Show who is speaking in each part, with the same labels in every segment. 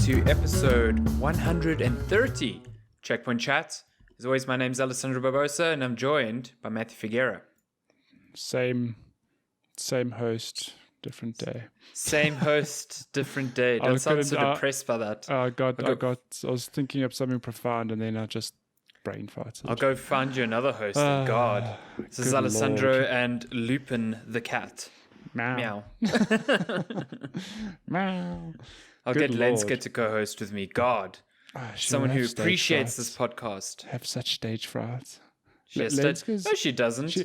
Speaker 1: to episode 130 Checkpoint Chat. As always, my name's Alessandro Barbosa, and I'm joined by Matthew Figuera.
Speaker 2: Same host, different day.
Speaker 1: Same host, different day. Don't sound so depressed by that.
Speaker 2: I was thinking of something profound, and then I just brain farted.
Speaker 1: I'll go find you another host. God, this is Alessandro Lord. And Lupin the cat.
Speaker 2: Meow.
Speaker 1: Meow. I'll get Lenska to co-host with me. God, someone who appreciates this podcast.
Speaker 2: Have such stage fright.
Speaker 1: She has no, she doesn't.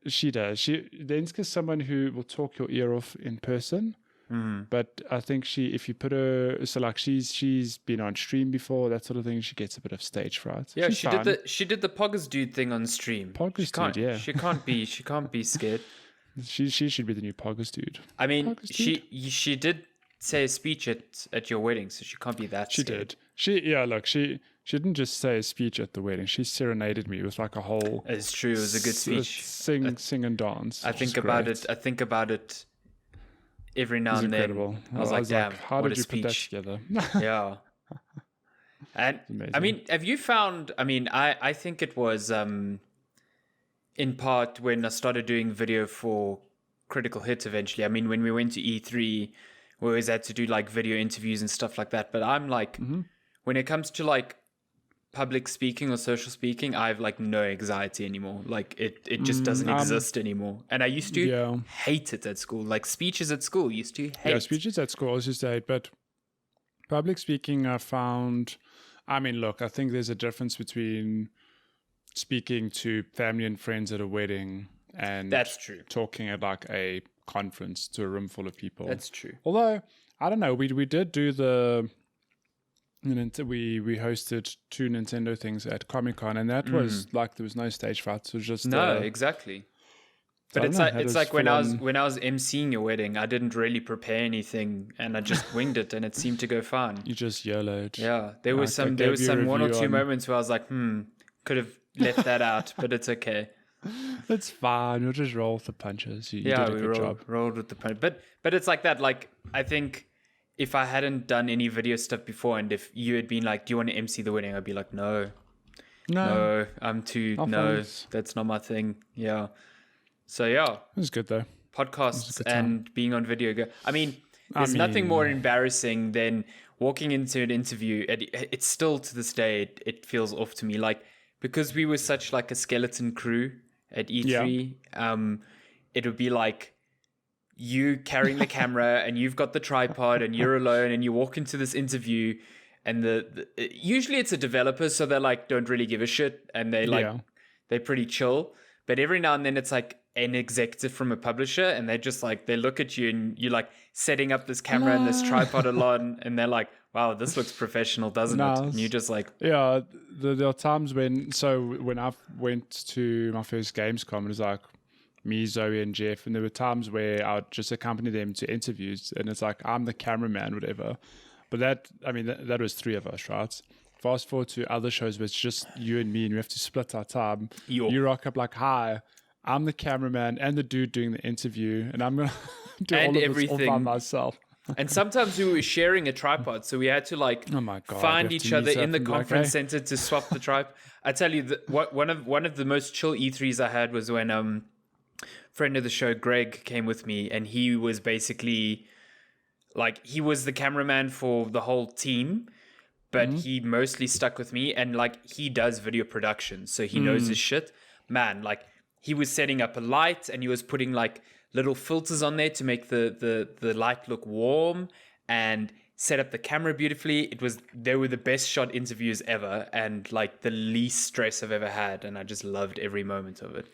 Speaker 2: She does. Lenska's someone who will talk your ear off in person. But I think if you put her, so like she's been on stream before, that sort of thing, she gets a bit of stage fright.
Speaker 1: Yeah, she did the Poggers dude thing on stream.
Speaker 2: Poggers dude, yeah.
Speaker 1: She can't be scared.
Speaker 2: She should be the new Poggers dude.
Speaker 1: I mean, she did say a speech at your wedding, so she can't be that scared.
Speaker 2: She did. She didn't just say a speech at the wedding. She serenaded me with like a whole.
Speaker 1: It's true. It was a good speech.
Speaker 2: Sing and dance.
Speaker 1: I think about it every now and then. I was like, damn,
Speaker 2: how
Speaker 1: what
Speaker 2: did you
Speaker 1: speech.
Speaker 2: Put that together?
Speaker 1: Yeah. And I mean, have you found? I mean, I think it was in part when I started doing video for Critical Hit. Eventually, I mean, when we went to E3, we always had to do like video interviews and stuff like that. But I'm like, when it comes to like public speaking or social speaking, I have like no anxiety anymore. Like it just doesn't exist anymore. And I used to hate it at school. Like speeches at school used to hate.
Speaker 2: Yeah, speeches at school I used to hate. But public speaking, I found. I mean, look, I think there's a difference between speaking to family and friends at a wedding and
Speaker 1: that's true.
Speaker 2: Talking at like a conference to a room full of people.
Speaker 1: That's true.
Speaker 2: Although I don't know, we did do we hosted 2 Nintendo things at Comic-Con, and that was like there was no stage frights. It was just
Speaker 1: exactly. But it's like when I was emceeing your wedding, I didn't really prepare anything, and I just winged it, and it seemed to go fine.
Speaker 2: You just YOLO'd.
Speaker 1: Yeah, there was some 1 or 2 moments where I was like, could have left that out, but it's okay.
Speaker 2: It's fine. You'll just roll with the punches. You did a good job.
Speaker 1: Rolled with the punch. But it's like that. Like I think if I hadn't done any video stuff before, and if you had been like, "Do you want to MC the wedding?" I'd be like, "No, I'm too that's not my thing." Yeah. So yeah,
Speaker 2: it was good though.
Speaker 1: Podcasts and being on video. I mean, there's nothing more embarrassing than walking into an interview. It's still to this day, it feels off to me. Like because we were such like a skeleton crew at E3, it would be like you carrying the camera and you've got the tripod and you're alone and you walk into this interview and usually it's a developer, so they're like don't really give a shit and they're pretty chill. But every now and then it's like an executive from a publisher and they just like they look at you and you're like setting up this camera and this tripod a lot and they're like, wow, this looks professional, doesn't it? And you're just like...
Speaker 2: Yeah, there are times when I went to my first Gamescom, it was like me, Zoe, and Jeff, and there were times where I would just accompany them to interviews, and it's like, I'm the cameraman, whatever. But that was 3 of us, right? Fast forward to other shows where it's just you and me, and we have to split our time. You rock up like, hi, I'm the cameraman and the dude doing the interview, and I'm going to do all of everything this all by myself.
Speaker 1: And sometimes we were sharing a tripod, so we had to like find each other in the conference center to swap the tripod. I tell you, one of the most chill E3s I had was when friend of the show Greg came with me, and he was basically like he was the cameraman for the whole team, but he mostly stuck with me, and like he does video production, so he knows his shit. Man, like he was setting up a light, and he was putting like little filters on there to make the light look warm and set up the camera beautifully. They were the best shot interviews ever and like the least stress I've ever had. And I just loved every moment of it.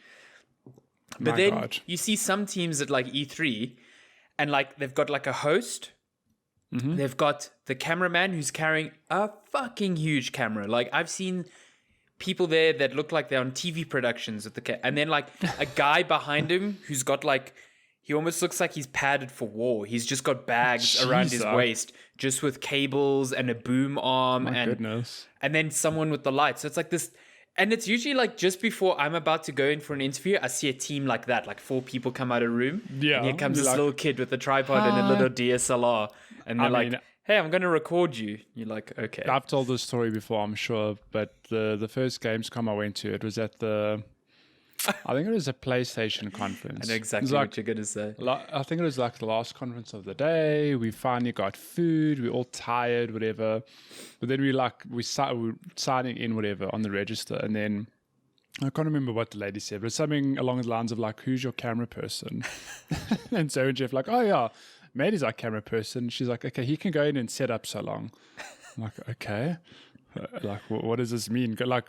Speaker 1: But you see some teams at like E3 and like they've got like a host. They've got the cameraman who's carrying a fucking huge camera. Like I've seen people there that look like they're on TV productions with and then like a guy behind him who's got like he almost looks like he's padded for war. He's just got bags around his waist just with cables and a boom arm
Speaker 2: goodness.
Speaker 1: And then someone with the light. So it's like this, and it's usually like just before I'm about to go in for an interview, I see a team like that, like 4 people come out of a room.
Speaker 2: Yeah.
Speaker 1: And here comes this little kid with a tripod and a little DSLR. And they're like, hey, I'm going to record you. You're like, okay.
Speaker 2: I've told this story before, I'm sure, but the first Gamescom I went to, it was at I think it was a PlayStation conference.
Speaker 1: I know exactly what you're going to say.
Speaker 2: I think it was like the last conference of the day. We finally got food. We were all tired, whatever. But then we were signing in, whatever, on the register. And then I can't remember what the lady said, but something along the lines of like, who's your camera person? And Sarah and Jeff like, oh yeah, Maddie's our camera person. She's like, okay, he can go in and set up so long. I'm like, okay. Like, what does this mean? Like,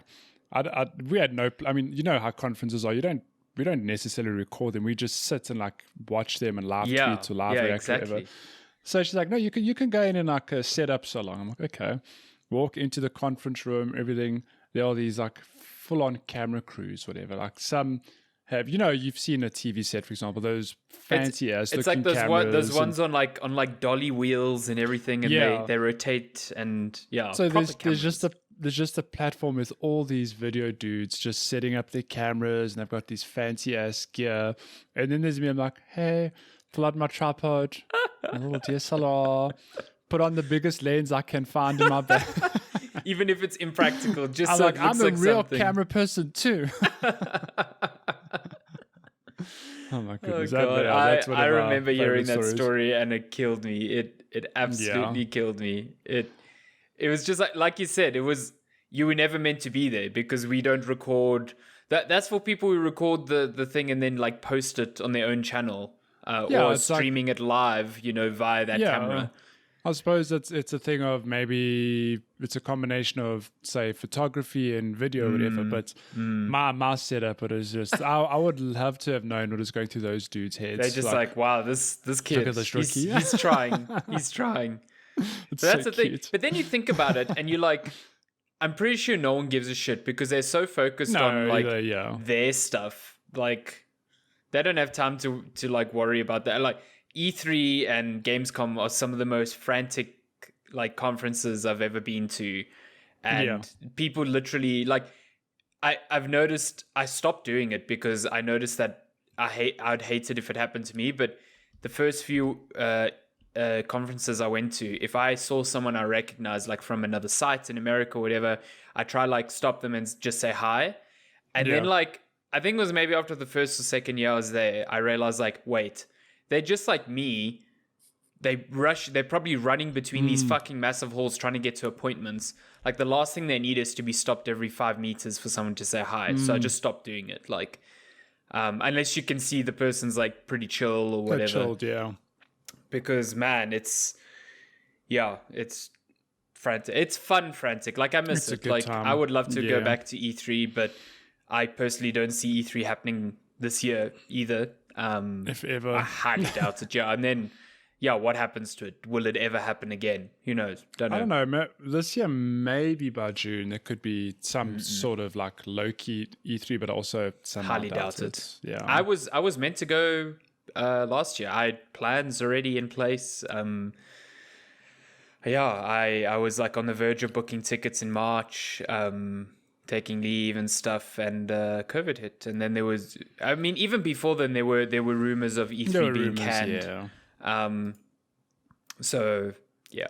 Speaker 2: we had no. I mean, you know how conferences are. We don't necessarily record them. We just sit and like watch them and live tweets or live react
Speaker 1: exactly.
Speaker 2: whatever. So she's like, no, you can go in and like set up so long. I'm like, okay. Walk into the conference room, everything. There are these like full on camera crews, whatever. Like some have, you've seen a TV set, for example, those fancy ass looking cameras. It's like
Speaker 1: those ones on like dolly wheels and everything, and they rotate and
Speaker 2: So there's just a platform with all these video dudes just setting up their cameras, and they've got these fancy ass gear. And then there's me, I'm like, hey, pull out my tripod, a little DSLR, put on the biggest lens I can find in my bag.
Speaker 1: Even if it's impractical, just
Speaker 2: I'm
Speaker 1: so
Speaker 2: like,
Speaker 1: it looks
Speaker 2: I'm a
Speaker 1: like
Speaker 2: real
Speaker 1: something.
Speaker 2: camera person too. Oh my goodness!
Speaker 1: Oh God. I remember hearing that
Speaker 2: stories.
Speaker 1: story, and it killed me. It absolutely killed me. It was just like you said. It was, you were never meant to be there, because we don't record. That's for people who record the thing and then like post it on their own channel, or streaming it live, via that camera.
Speaker 2: I suppose it's a thing of, maybe it's a combination of, say, photography and video or whatever, but my setup, it is just, I would love to have known what was going through those dudes' heads.
Speaker 1: They're just like, wow, this kid, he's trying. He's trying. But that's the thing. But then you think about it and you're like, I'm pretty sure no one gives a shit, because they're so focused on like their stuff. Like, they don't have time to like worry about that. Like, E3 and Gamescom are some of the most frantic like conferences I've ever been to, and people literally like, I've noticed I stopped doing it because I noticed that I'd hate it if it happened to me. But the first few conferences I went to, if I saw someone I recognized like from another site in America or whatever, I try like stop them and just say hi, and then like, I think it was maybe after the first or second year I was there, I realized like, wait, they're just like me. They're probably running between these fucking massive halls trying to get to appointments. Like, the last thing they need is to be stopped every 5 meters for someone to say hi. So I just stopped doing it. Like, unless you can see the person's like pretty chill or whatever.
Speaker 2: Chilled, yeah.
Speaker 1: Because man, it's frantic. It's fun frantic. Like, I miss it. Like, time. I would love to go back to E3, but I personally don't see E3 happening this year either.
Speaker 2: If ever.
Speaker 1: I highly doubt it. Yeah. And then, what happens to it? Will it ever happen again? Who knows? Don't know.
Speaker 2: I don't know. This year, maybe by June, there could be some sort of like low-key E3, but also some
Speaker 1: highly doubt it.
Speaker 2: Yeah.
Speaker 1: I was meant to go last year. I had plans already in place. I was like on the verge of booking tickets in March, taking leave and stuff, and COVID hit. And then there was, I mean, even before then, there were rumors of E3 being canned. So yeah,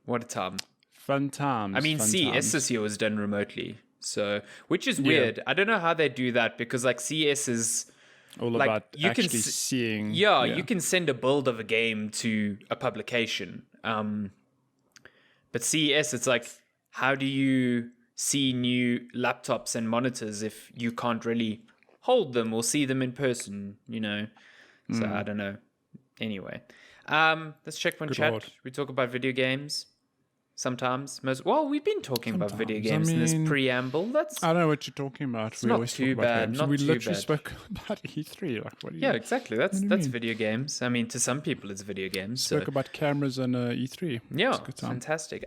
Speaker 1: what a time.
Speaker 2: Fun times.
Speaker 1: I mean, CES this year was done remotely, so, which is weird. I don't know how they do that, because like CES is
Speaker 2: all like, about you actually seeing.
Speaker 1: Yeah, you can send a build of a game to a publication. But CES, it's like, how do you see new laptops and monitors if you can't really hold them or see them in person, So I don't know. Anyway, let's check one chat. Lord. We talk about video games sometimes. We've been talking about video games in this preamble. I
Speaker 2: don't know what you're talking about.
Speaker 1: It's not too bad. We
Speaker 2: literally spoke about E3. Like, what do you?
Speaker 1: Yeah, exactly. That's video games. I mean, to some people, it's video games.
Speaker 2: Spoke about cameras and E3.
Speaker 1: Yeah, fantastic.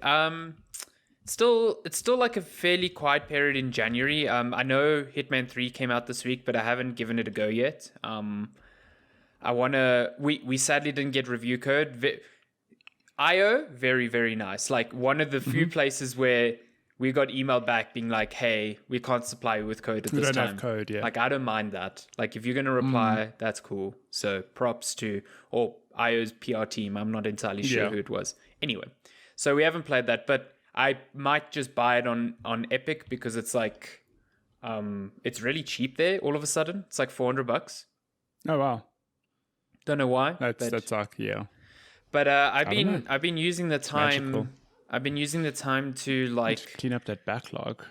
Speaker 1: It's still like a fairly quiet period in January. I know Hitman 3 came out this week, but I haven't given it a go yet. We sadly didn't get review code. IO, very, very nice. Like, one of the few places where we got email back being like, hey, we can't supply you with code at this time. We don't have
Speaker 2: code, yeah.
Speaker 1: Like, I don't mind that. Like, if you're going to reply, that's cool. So props to IO's PR team. I'm not entirely sure who it was. Anyway, So we haven't played that, but I might just buy it on Epic because it's like, it's really cheap there. All of a sudden, it's like $400.
Speaker 2: Oh wow!
Speaker 1: Don't know why.
Speaker 2: That's like
Speaker 1: But I've been using the time.
Speaker 2: Magical.
Speaker 1: I've been using the time to like
Speaker 2: just clean up that backlog.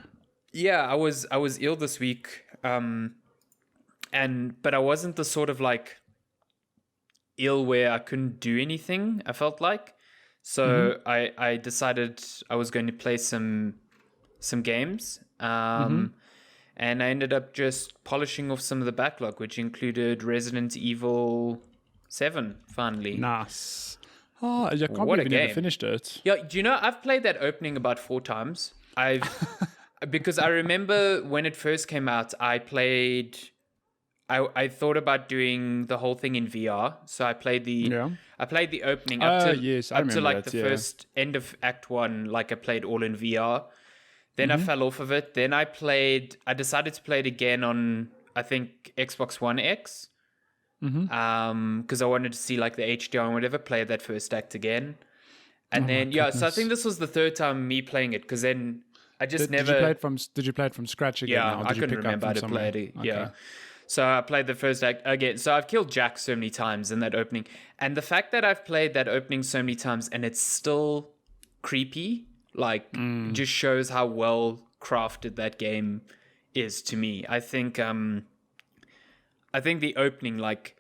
Speaker 1: Yeah, I was ill this week, but I wasn't the sort of like ill where I couldn't do anything. I felt like, so I decided I was going to play some games, and I ended up just polishing off some of the backlog, which included Resident Evil 7. Finally,
Speaker 2: nice. Oh, I can't believe you never finished it.
Speaker 1: Yeah, do you know I've played that opening about 4 times. Because I remember when it first came out, I thought about doing the whole thing in VR. So I played the opening up to like the first end of Act 1, like I played all in VR. Then I fell off of it. Then I decided to play it again on, I think, Xbox One X. Because I wanted to see like the HDR and whatever, play that first act again. And so I think this was the 3rd time me playing it, because then I just never...
Speaker 2: Did you play it from scratch again?
Speaker 1: Yeah, I couldn't remember how to play it. Okay. Yeah. So I played the first act again. So I've killed Jack so many times in that opening. And the fact that I've played that opening so many times and it's still creepy, like, just shows how well crafted that game is to me. I think the opening, like,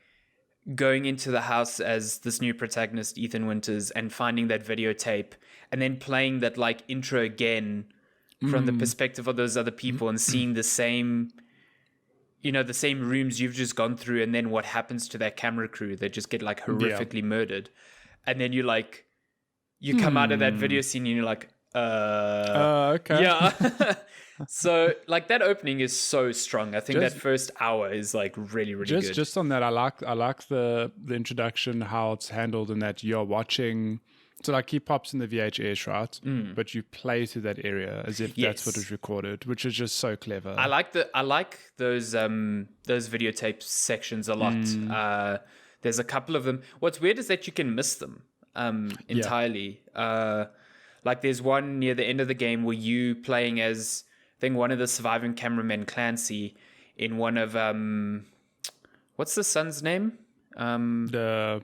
Speaker 1: going into the house as this new protagonist, Ethan Winters, and finding that videotape and then playing that, like, intro again from the perspective of those other people and seeing the same, the same rooms you've just gone through, and then what happens to that camera crew that just get, like, horrifically murdered. And then you come out of that video scene and you're like,
Speaker 2: okay.
Speaker 1: Yeah. So, like, that opening is so strong. I think that first hour is, like, really, really good.
Speaker 2: Just on that, I like the introduction, how it's handled, in that you're watching. So, like, he pops in the VHS, right? But you play through that area as if that's what was recorded, which is just so clever.
Speaker 1: I like those videotape sections a lot. There's a couple of them. What's weird is that you can miss them entirely. Like, there's one near the end of the game where you playing as, I think, one of the surviving cameramen, Clancy, in one of what's the son's name?
Speaker 2: I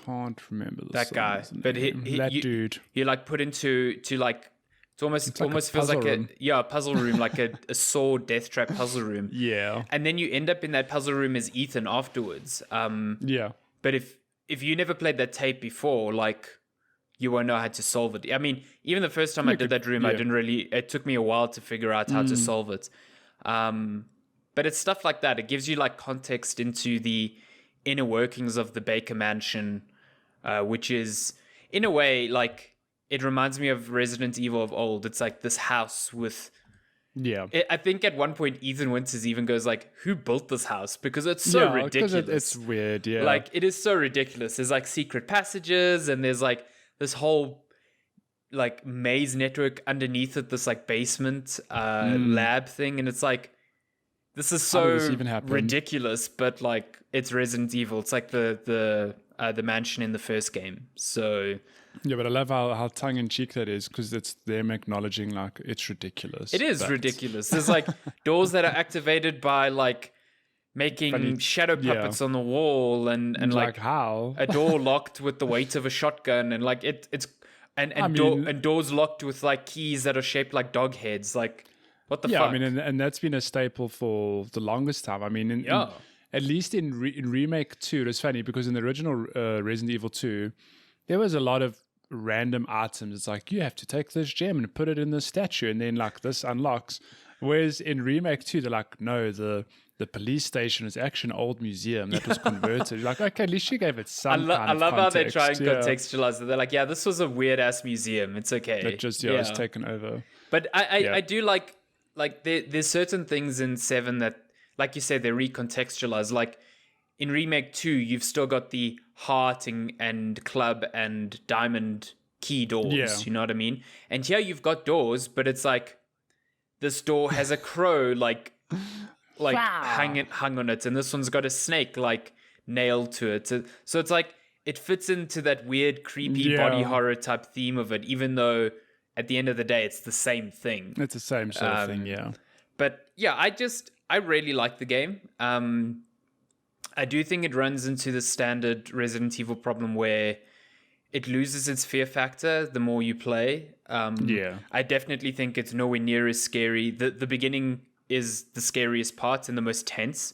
Speaker 2: can't remember
Speaker 1: that guy, but
Speaker 2: that dude.
Speaker 1: You like put into like, it's almost feels like a puzzle room, like a Saw death trap puzzle room.
Speaker 2: Yeah,
Speaker 1: and then you end up in that puzzle room as Ethan afterwards. But if you never played that tape before, like, you won't know how to solve it. I mean, even the first time I did that room, I didn't really... It took me a while to figure out how to solve it. But it's stuff like that. It gives you, like, context into the inner workings of the Baker Mansion, which is, in a way, like, it reminds me of Resident Evil of old. It's like this house with...
Speaker 2: Yeah.
Speaker 1: I think at one point, Ethan Winters even goes like, who built this house? Because it's so ridiculous.
Speaker 2: It's weird, yeah.
Speaker 1: Like, it is so ridiculous. There's, like, secret passages, and there's, like, this whole, like, maze network underneath it, this, like, basement lab thing, and it's like, this is so ridiculous, but, like, it's Resident Evil. It's like the mansion in the first game. So
Speaker 2: yeah, but I love how tongue-in-cheek that is, because it's them acknowledging, like, it's ridiculous.
Speaker 1: It is ridiculous. There's, like, doors that are activated by, like, making shadow puppets on the wall, and like
Speaker 2: how
Speaker 1: a door locked with the weight of a shotgun, and like and doors locked with, like, keys that are shaped like dog heads. Like, what the fuck?
Speaker 2: I mean, and that's been a staple for the longest time. I mean, at least in Remake 2, it's funny because in the original Resident Evil 2, there was a lot of random items. It's like, you have to take this gem and put it in this statue, and then, like, this unlocks. Whereas in Remake 2, they're like, no, the police station is actually an old museum that was converted. You're like, okay, at least you gave it some kind of context. I love how they try and
Speaker 1: contextualize it. They're like, yeah, this was a weird-ass museum. It's okay.
Speaker 2: That just was taken over.
Speaker 1: But I do like there's certain things in 7 that, like you said, they recontextualize. Like, in Remake 2, you've still got the heart and club and diamond key doors. You know what I mean? And here you've got doors, but it's like, this door has a crow, like hung on it, and this one's got a snake, like, nailed to it. So it's like, it fits into that weird, creepy body horror type theme of it, even though at the end of the day, it's the same thing.
Speaker 2: It's the same sort of thing, yeah.
Speaker 1: But yeah, I really like the game. I do think it runs into the standard Resident Evil problem where it loses its fear factor the more you play. I definitely think it's nowhere near as scary. The beginning is the scariest part and the most tense.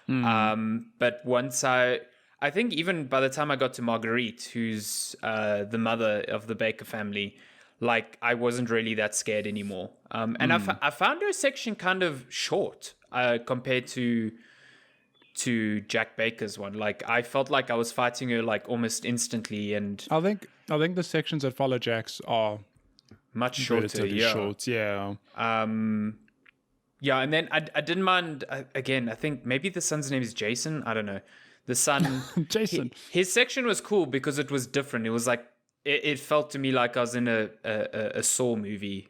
Speaker 1: But once I think even by the time I got to Marguerite, who's the mother of the Baker family, like I wasn't really that scared anymore. And I found her section kind of short compared to Jack Baker's one. Like I felt like I was fighting her like almost instantly, and
Speaker 2: I think the sections that follow Jack's are
Speaker 1: much shorter. Yeah.
Speaker 2: Short, yeah.
Speaker 1: Yeah, and then I didn't mind. Again, I think maybe the son's name is Jason. I don't know. The son,
Speaker 2: Jason.
Speaker 1: His section was cool because it was different. It was like it felt to me like I was in a Saw movie.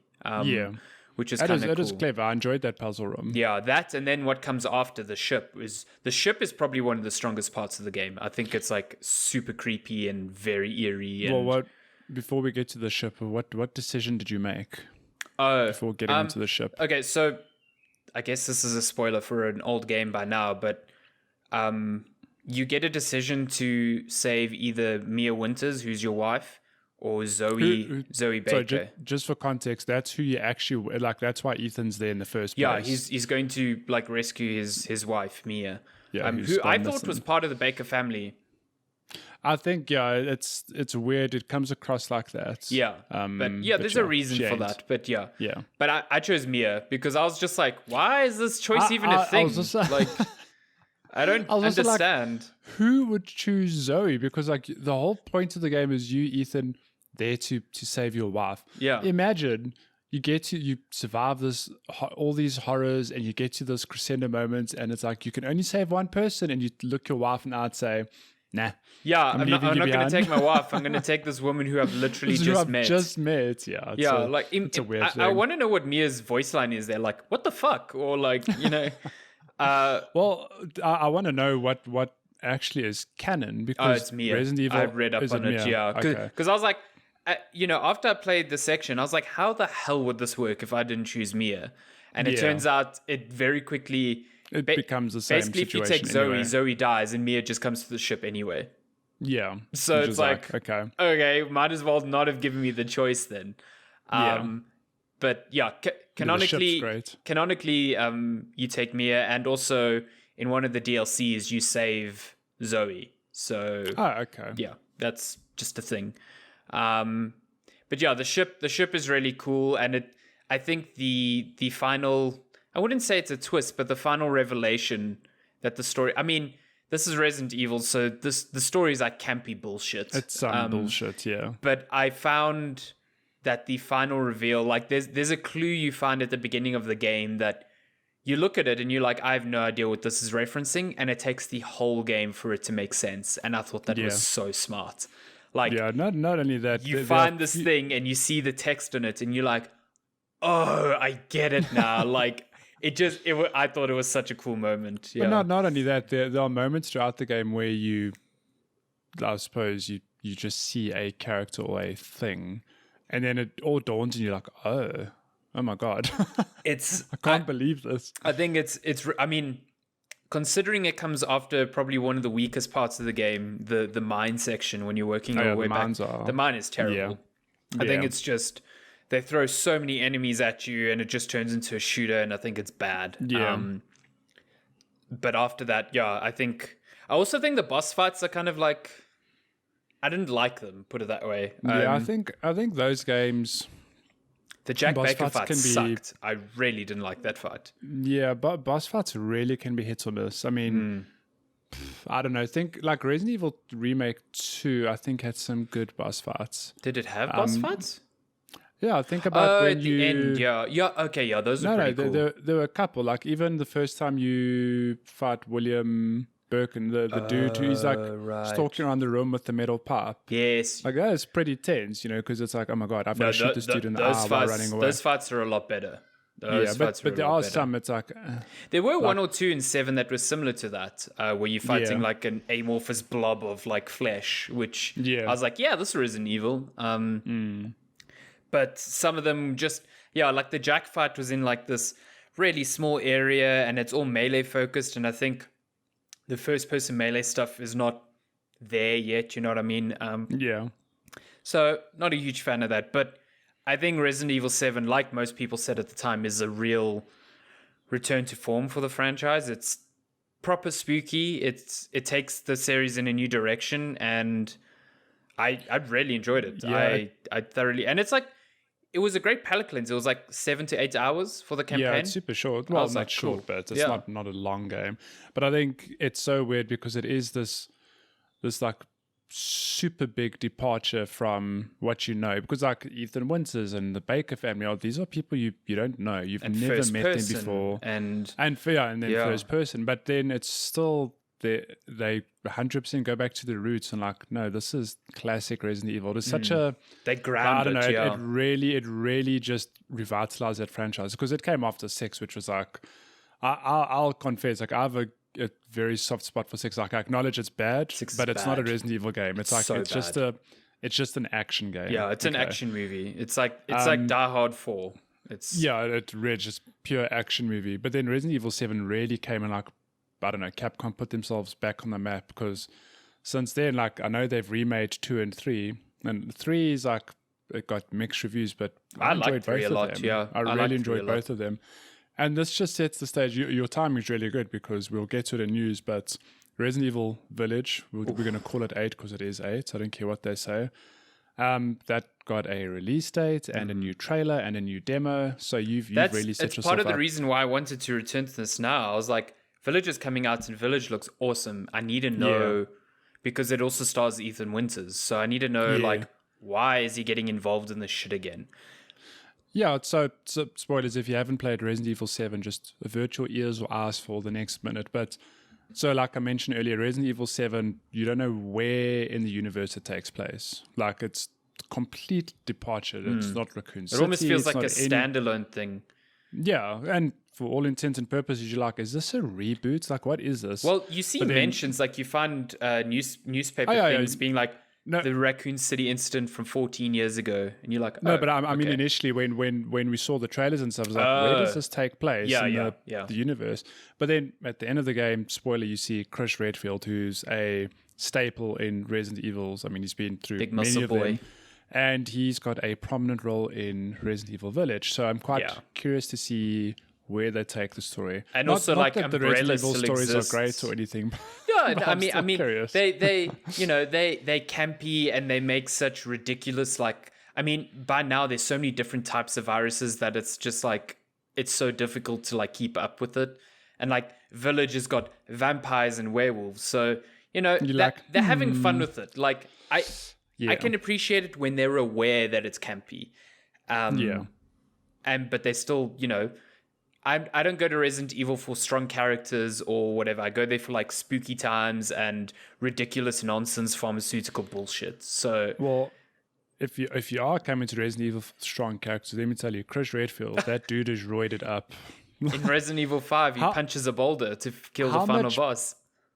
Speaker 1: Which is kind of cool. It is
Speaker 2: clever. I enjoyed that puzzle room.
Speaker 1: Yeah, that, and then what comes after the ship is probably one of the strongest parts of the game. I think it's like super creepy and very eerie. And
Speaker 2: before we get to the ship, what decision did you make before getting into the ship?
Speaker 1: Okay, so I guess this is a spoiler for an old game by now, but you get a decision to save either Mia Winters, who's your wife, or Zoe Baker.
Speaker 2: So just for context, that's who you actually like. That's why Ethan's there in the first place.
Speaker 1: Yeah, he's going to like rescue his wife Mia, who I thought was part of the Baker family.
Speaker 2: I think it's weird. It comes across like that.
Speaker 1: Yeah, but there's a reason for that. But but I chose Mia because I was just like, why is this choice even a thing? Like, I don't understand.
Speaker 2: Like, who would choose Zoe? Because like the whole point of the game is you, Ethan, there to save your wife.
Speaker 1: Yeah.
Speaker 2: Imagine you survive all these horrors, and you get to this crescendo moment, and it's like you can only save one person, and you look your wife in the eye and say, nah.
Speaker 1: Yeah, I'm not going to take my wife. I'm going to take this woman who I've literally just met.
Speaker 2: Yeah. It's a weird thing.
Speaker 1: I want to know what Mia's voice line is there. Like, what the fuck? Or like, you know.
Speaker 2: Well, I want to know what actually is canon, because
Speaker 1: it's Mia.
Speaker 2: Resident Evil.
Speaker 1: I read up on it, yeah. Because I was like, after I played the section, I was like, how the hell would this work if I didn't choose Mia? And it turns out it very quickly
Speaker 2: becomes the same
Speaker 1: basically,
Speaker 2: situation.
Speaker 1: If you take Zoe, Zoe dies, and Mia just comes to the ship anyway.
Speaker 2: Yeah.
Speaker 1: So it's like, okay, might as well not have given me the choice then. But yeah, canonically, you take Mia, and also in one of the DLCs you save Zoe. So yeah, that's just a thing. But yeah, the ship is really cool, and I think the final, I wouldn't say it's a twist, but the final revelation that the story, I mean, this is Resident Evil, so the story is like campy bullshit.
Speaker 2: It's some bullshit, yeah.
Speaker 1: But I found that the final reveal, like there's a clue you find at the beginning of the game that you look at it and you're like, I have no idea what this is referencing, and it takes the whole game for it to make sense. And I thought that was so smart. Like,
Speaker 2: yeah, not only that,
Speaker 1: you find this thing and you see the text on it, and you're like, oh, I get it now. Like, I thought it was such a cool moment. Yeah.
Speaker 2: But not only that, there are moments throughout the game where I suppose you just see a character or a thing, and then it all dawns and you're like, oh my God. I can't believe this.
Speaker 1: I think I mean, considering it comes after probably one of the weakest parts of the game, the mine section, when you're working your way back. The mine is terrible. Yeah. I think it's just, they throw so many enemies at you and it just turns into a shooter, and I think it's bad.
Speaker 2: Yeah.
Speaker 1: But after that, I also think the boss fights are kind of like, I didn't like them, put it that way.
Speaker 2: I think those games,
Speaker 1: the Jack Baker fight sucked. I really didn't like that fight.
Speaker 2: Yeah, but boss fights really can be hit or miss. I mean, I don't know. I think like Resident Evil Remake 2, I think had some good boss fights.
Speaker 1: Did it have boss fights?
Speaker 2: Yeah, think about when
Speaker 1: the end. Yeah. Okay, yeah, those are pretty cool.
Speaker 2: There were a couple. Like even the first time you fight William Birkin, the dude who's like stalking around the room with the metal pipe.
Speaker 1: Yes.
Speaker 2: Like that is pretty tense, because it's like, oh my God, I've got to shoot this dude in the eye while running away.
Speaker 1: Those fights are a lot better.
Speaker 2: but there are better. Some. It's like
Speaker 1: there were one or two in 7 that were similar to that, where you're fighting like an amorphous blob of like flesh, which I was like, this is Resident Evil. But some of them just like the Jack fight was in like this really small area, and it's all melee focused, and I think the first person melee stuff is not there yet. You know what I mean? So not a huge fan of that, but I think Resident Evil 7, like most people said at the time, is a real return to form for the franchise. It's proper spooky. It takes the series in a new direction, and I really enjoyed it. I thoroughly, and it's like, it was a great palate cleanse. It was like 7 to 8 hours for the campaign.
Speaker 2: Yeah, it's super short. Well, not short, but it's not a long game. But I think it's so weird because it is this like super big departure from what you know, because like Ethan Winters and the Baker family, these are people you don't know, you've never met them before, and then first person, but then it's still they 100% go back to the roots and like, no, this is classic Resident Evil. It's such a
Speaker 1: they ground
Speaker 2: it really just revitalized that franchise, because it came after 6, which was like, I'll confess, like I have a very soft spot for 6. Like I acknowledge it's bad, but it's not a Resident Evil game. It's like it's just an action game.
Speaker 1: Yeah, it's an action movie. It's like Die Hard 4.
Speaker 2: It really just pure action movie. But then Resident Evil 7 really came and like, I don't know, Capcom put themselves back on the map, because since then, like I know they've remade 2 and 3, and 3 is like it got mixed reviews, but I enjoyed both of them.
Speaker 1: Yeah,
Speaker 2: I really enjoyed both of them. And this just sets the stage. Your timing is really good, because we'll get to the news, but Resident Evil Village, we're going to call it 8 because it is 8. I don't care what they say. That got a release date and a new trailer and a new demo. So you've really set yourself up.
Speaker 1: That's part of the reason why I wanted to return to this now. I was like, Village is coming out and Village looks awesome. I need to know, because it also stars Ethan Winters. So I need to know, like, why is he getting involved in this shit again?
Speaker 2: Yeah, so spoilers, if you haven't played Resident Evil 7, just avert your ears or eyes for the next minute. But so like I mentioned earlier, Resident Evil 7, you don't know where in the universe it takes place. Like it's complete departure. It's not Raccoon City.
Speaker 1: It almost feels like a standalone thing.
Speaker 2: Yeah, and for all intents and purposes, you're like, is this a reboot? Like, what is this?
Speaker 1: Well, you see mentions, like you find newspaper things being like, the Raccoon City incident from 14 years ago, and you're like,
Speaker 2: but I mean, initially when we saw the trailers and stuff, I was like, where does this take place in the universe? But then at the end of the game, spoiler, you see Chris Redfield, who's a staple in Resident Evils. I mean, he's been through many of them, and he's got a prominent role in Resident Evil Village. So I'm quite curious to see where they take the story,
Speaker 1: and also not like
Speaker 2: that the Resident Evil stories
Speaker 1: exists.
Speaker 2: Are great or anything.
Speaker 1: Yeah, I mean, they campy and they make such ridiculous, like, I mean, by now there's so many different types of viruses that it's just like, it's so difficult to like keep up with it. And like Village has got vampires and werewolves, so they're having fun with it. Like I can appreciate it when they're aware that it's campy, but they still, I don't go to Resident Evil for strong characters or whatever. I go there for like spooky times and ridiculous nonsense pharmaceutical bullshit. So,
Speaker 2: well, if you are coming to Resident Evil for strong characters, let me tell you, Chris Redfield, that dude is roided up.
Speaker 1: In Resident Evil 5, he punches a boulder to kill the final boss.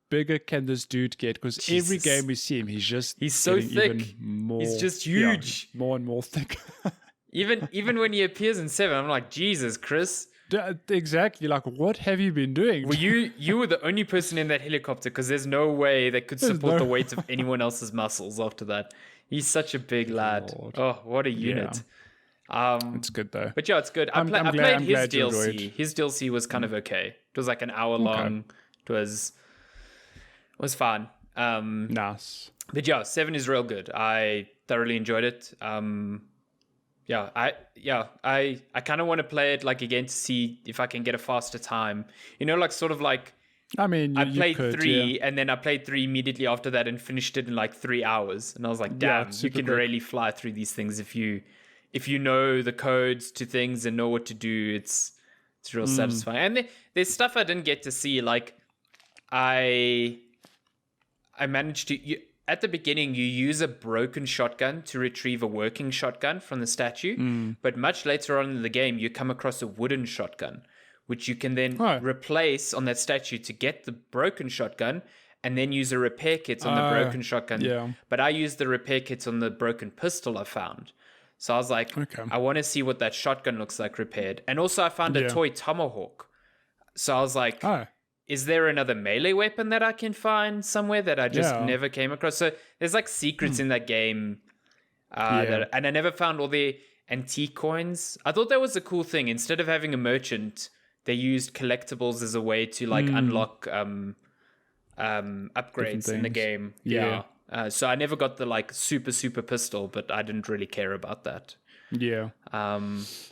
Speaker 2: Bigger can this dude get? Because every game we see him, he's
Speaker 1: so thick.
Speaker 2: Even more,
Speaker 1: he's just huge.
Speaker 2: More and more thick.
Speaker 1: even when he appears in 7, I'm like, Jesus, Chris.
Speaker 2: Exactly. Like, what have you been doing?
Speaker 1: Well, you were the only person in that helicopter, because there's no way they could support the weight of anyone else's muscles after that. He's such a big lad. Lord. Oh, what a unit.
Speaker 2: It's good though.
Speaker 1: But yeah, it's good. I played his DLC. His DLC was kind of okay. It was like an hour long. It was fun.
Speaker 2: Nice.
Speaker 1: But yeah, 7 is real good. I thoroughly enjoyed it. I kind of want to play it like again to see if I can get a faster time. Like sort of like,
Speaker 2: I mean,
Speaker 1: I played 3 and then I played 3 immediately after that and finished it in like 3 hours. And I was like, damn, you can really fly through these things if you know the codes to things and know what to do. It's real satisfying. And there's stuff I didn't get to see. Like I managed to, at the beginning, you use a broken shotgun to retrieve a working shotgun from the statue. But much later on in the game, you come across a wooden shotgun, which you can then replace on that statue to get the broken shotgun, and then use a repair kit on the broken shotgun.
Speaker 2: Yeah.
Speaker 1: But I used the repair kit on the broken pistol I found. So I was like, I want to see what that shotgun looks like repaired. And also I found a toy tomahawk. So I was like, is there another melee weapon that I can find somewhere that I just never came across? So there's like secrets in that game. And I never found all the antique coins. I thought that was a cool thing. Instead of having a merchant, they used collectibles as a way to like unlock upgrades in the game. So I never got the like super pistol, but I didn't really care about that.
Speaker 2: But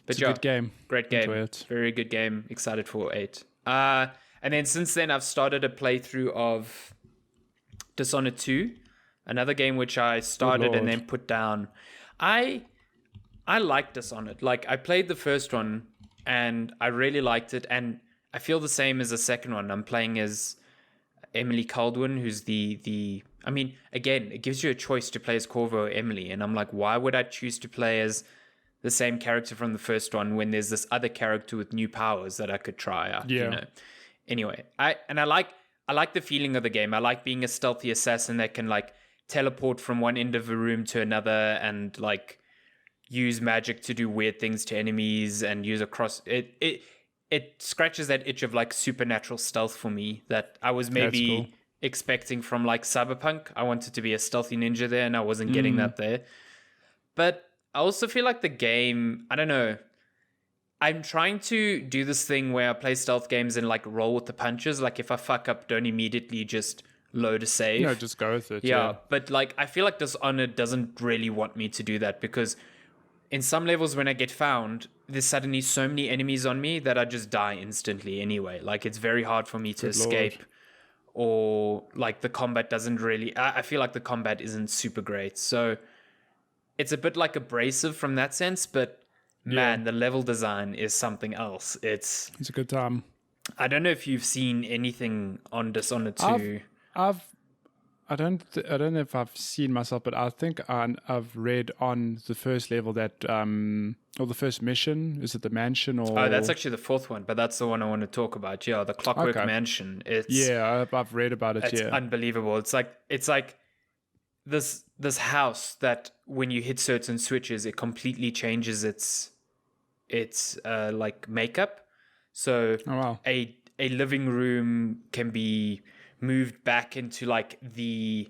Speaker 1: it's
Speaker 2: a good game.
Speaker 1: Great game. Very good game. Excited for 8. And then since then, I've started a playthrough of Dishonored 2, another game which I started and then put down. I like Dishonored. Like, I played the first one, and I really liked it, and I feel the same as the second one. I'm playing as Emily Caldwin, who's the I mean, again, it gives you a choice to play as Corvo or Emily, and I'm like, why would I choose to play as the same character from the first one when there's this other character with new powers that I could try out, you know? Anyway, I like the feeling of the game. I like being a stealthy assassin that can like teleport from one end of a room to another and like use magic to do weird things to enemies and use it scratches that itch of like supernatural stealth for me that I was maybe expecting from like Cyberpunk. I wanted to be a stealthy ninja there and I wasn't getting that there. But I also feel like the game, I don't know, I'm trying to do this thing where I play stealth games and like roll with the punches. Like if I fuck up, don't immediately just load a save.
Speaker 2: No, just go with it.
Speaker 1: Yeah, but like I feel like Dishonored doesn't really want me to do that because in some levels when I get found, there's suddenly so many enemies on me that I just die instantly anyway. Like it's very hard for me to escape. Or like the combat doesn't really... I feel like the combat isn't super great. So it's a bit like abrasive from that sense, but man, the level design is something else. It's
Speaker 2: a good time.
Speaker 1: I don't know if you've seen anything on Dishonored 2.
Speaker 2: I don't know if I've seen myself, but I think I've read on the first level that or the first mission, is it the mansion or?
Speaker 1: Oh, that's actually the fourth one, but that's the one I want to talk about. Yeah, the Clockwork Mansion.
Speaker 2: I've read about it.
Speaker 1: It's unbelievable. It's like this house that when you hit certain switches, it completely changes its like makeup. So a living room can be moved back into like the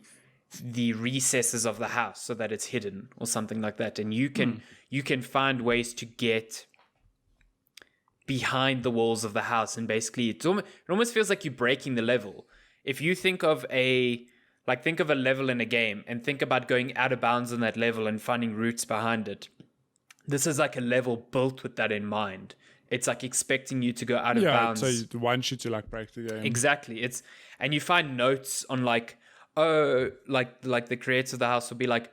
Speaker 1: recesses of the house so that it's hidden or something like that, and you can find ways to get behind the walls of the house, and basically it almost feels like you're breaking the level. If you think of a level in a game and think about going out of bounds on that level and finding routes behind it, this is like a level built with that in mind. It's like expecting you to go out of bounds.
Speaker 2: So it wants you to like break the game.
Speaker 1: Exactly. And you find notes on like, like the creator of the house will be like,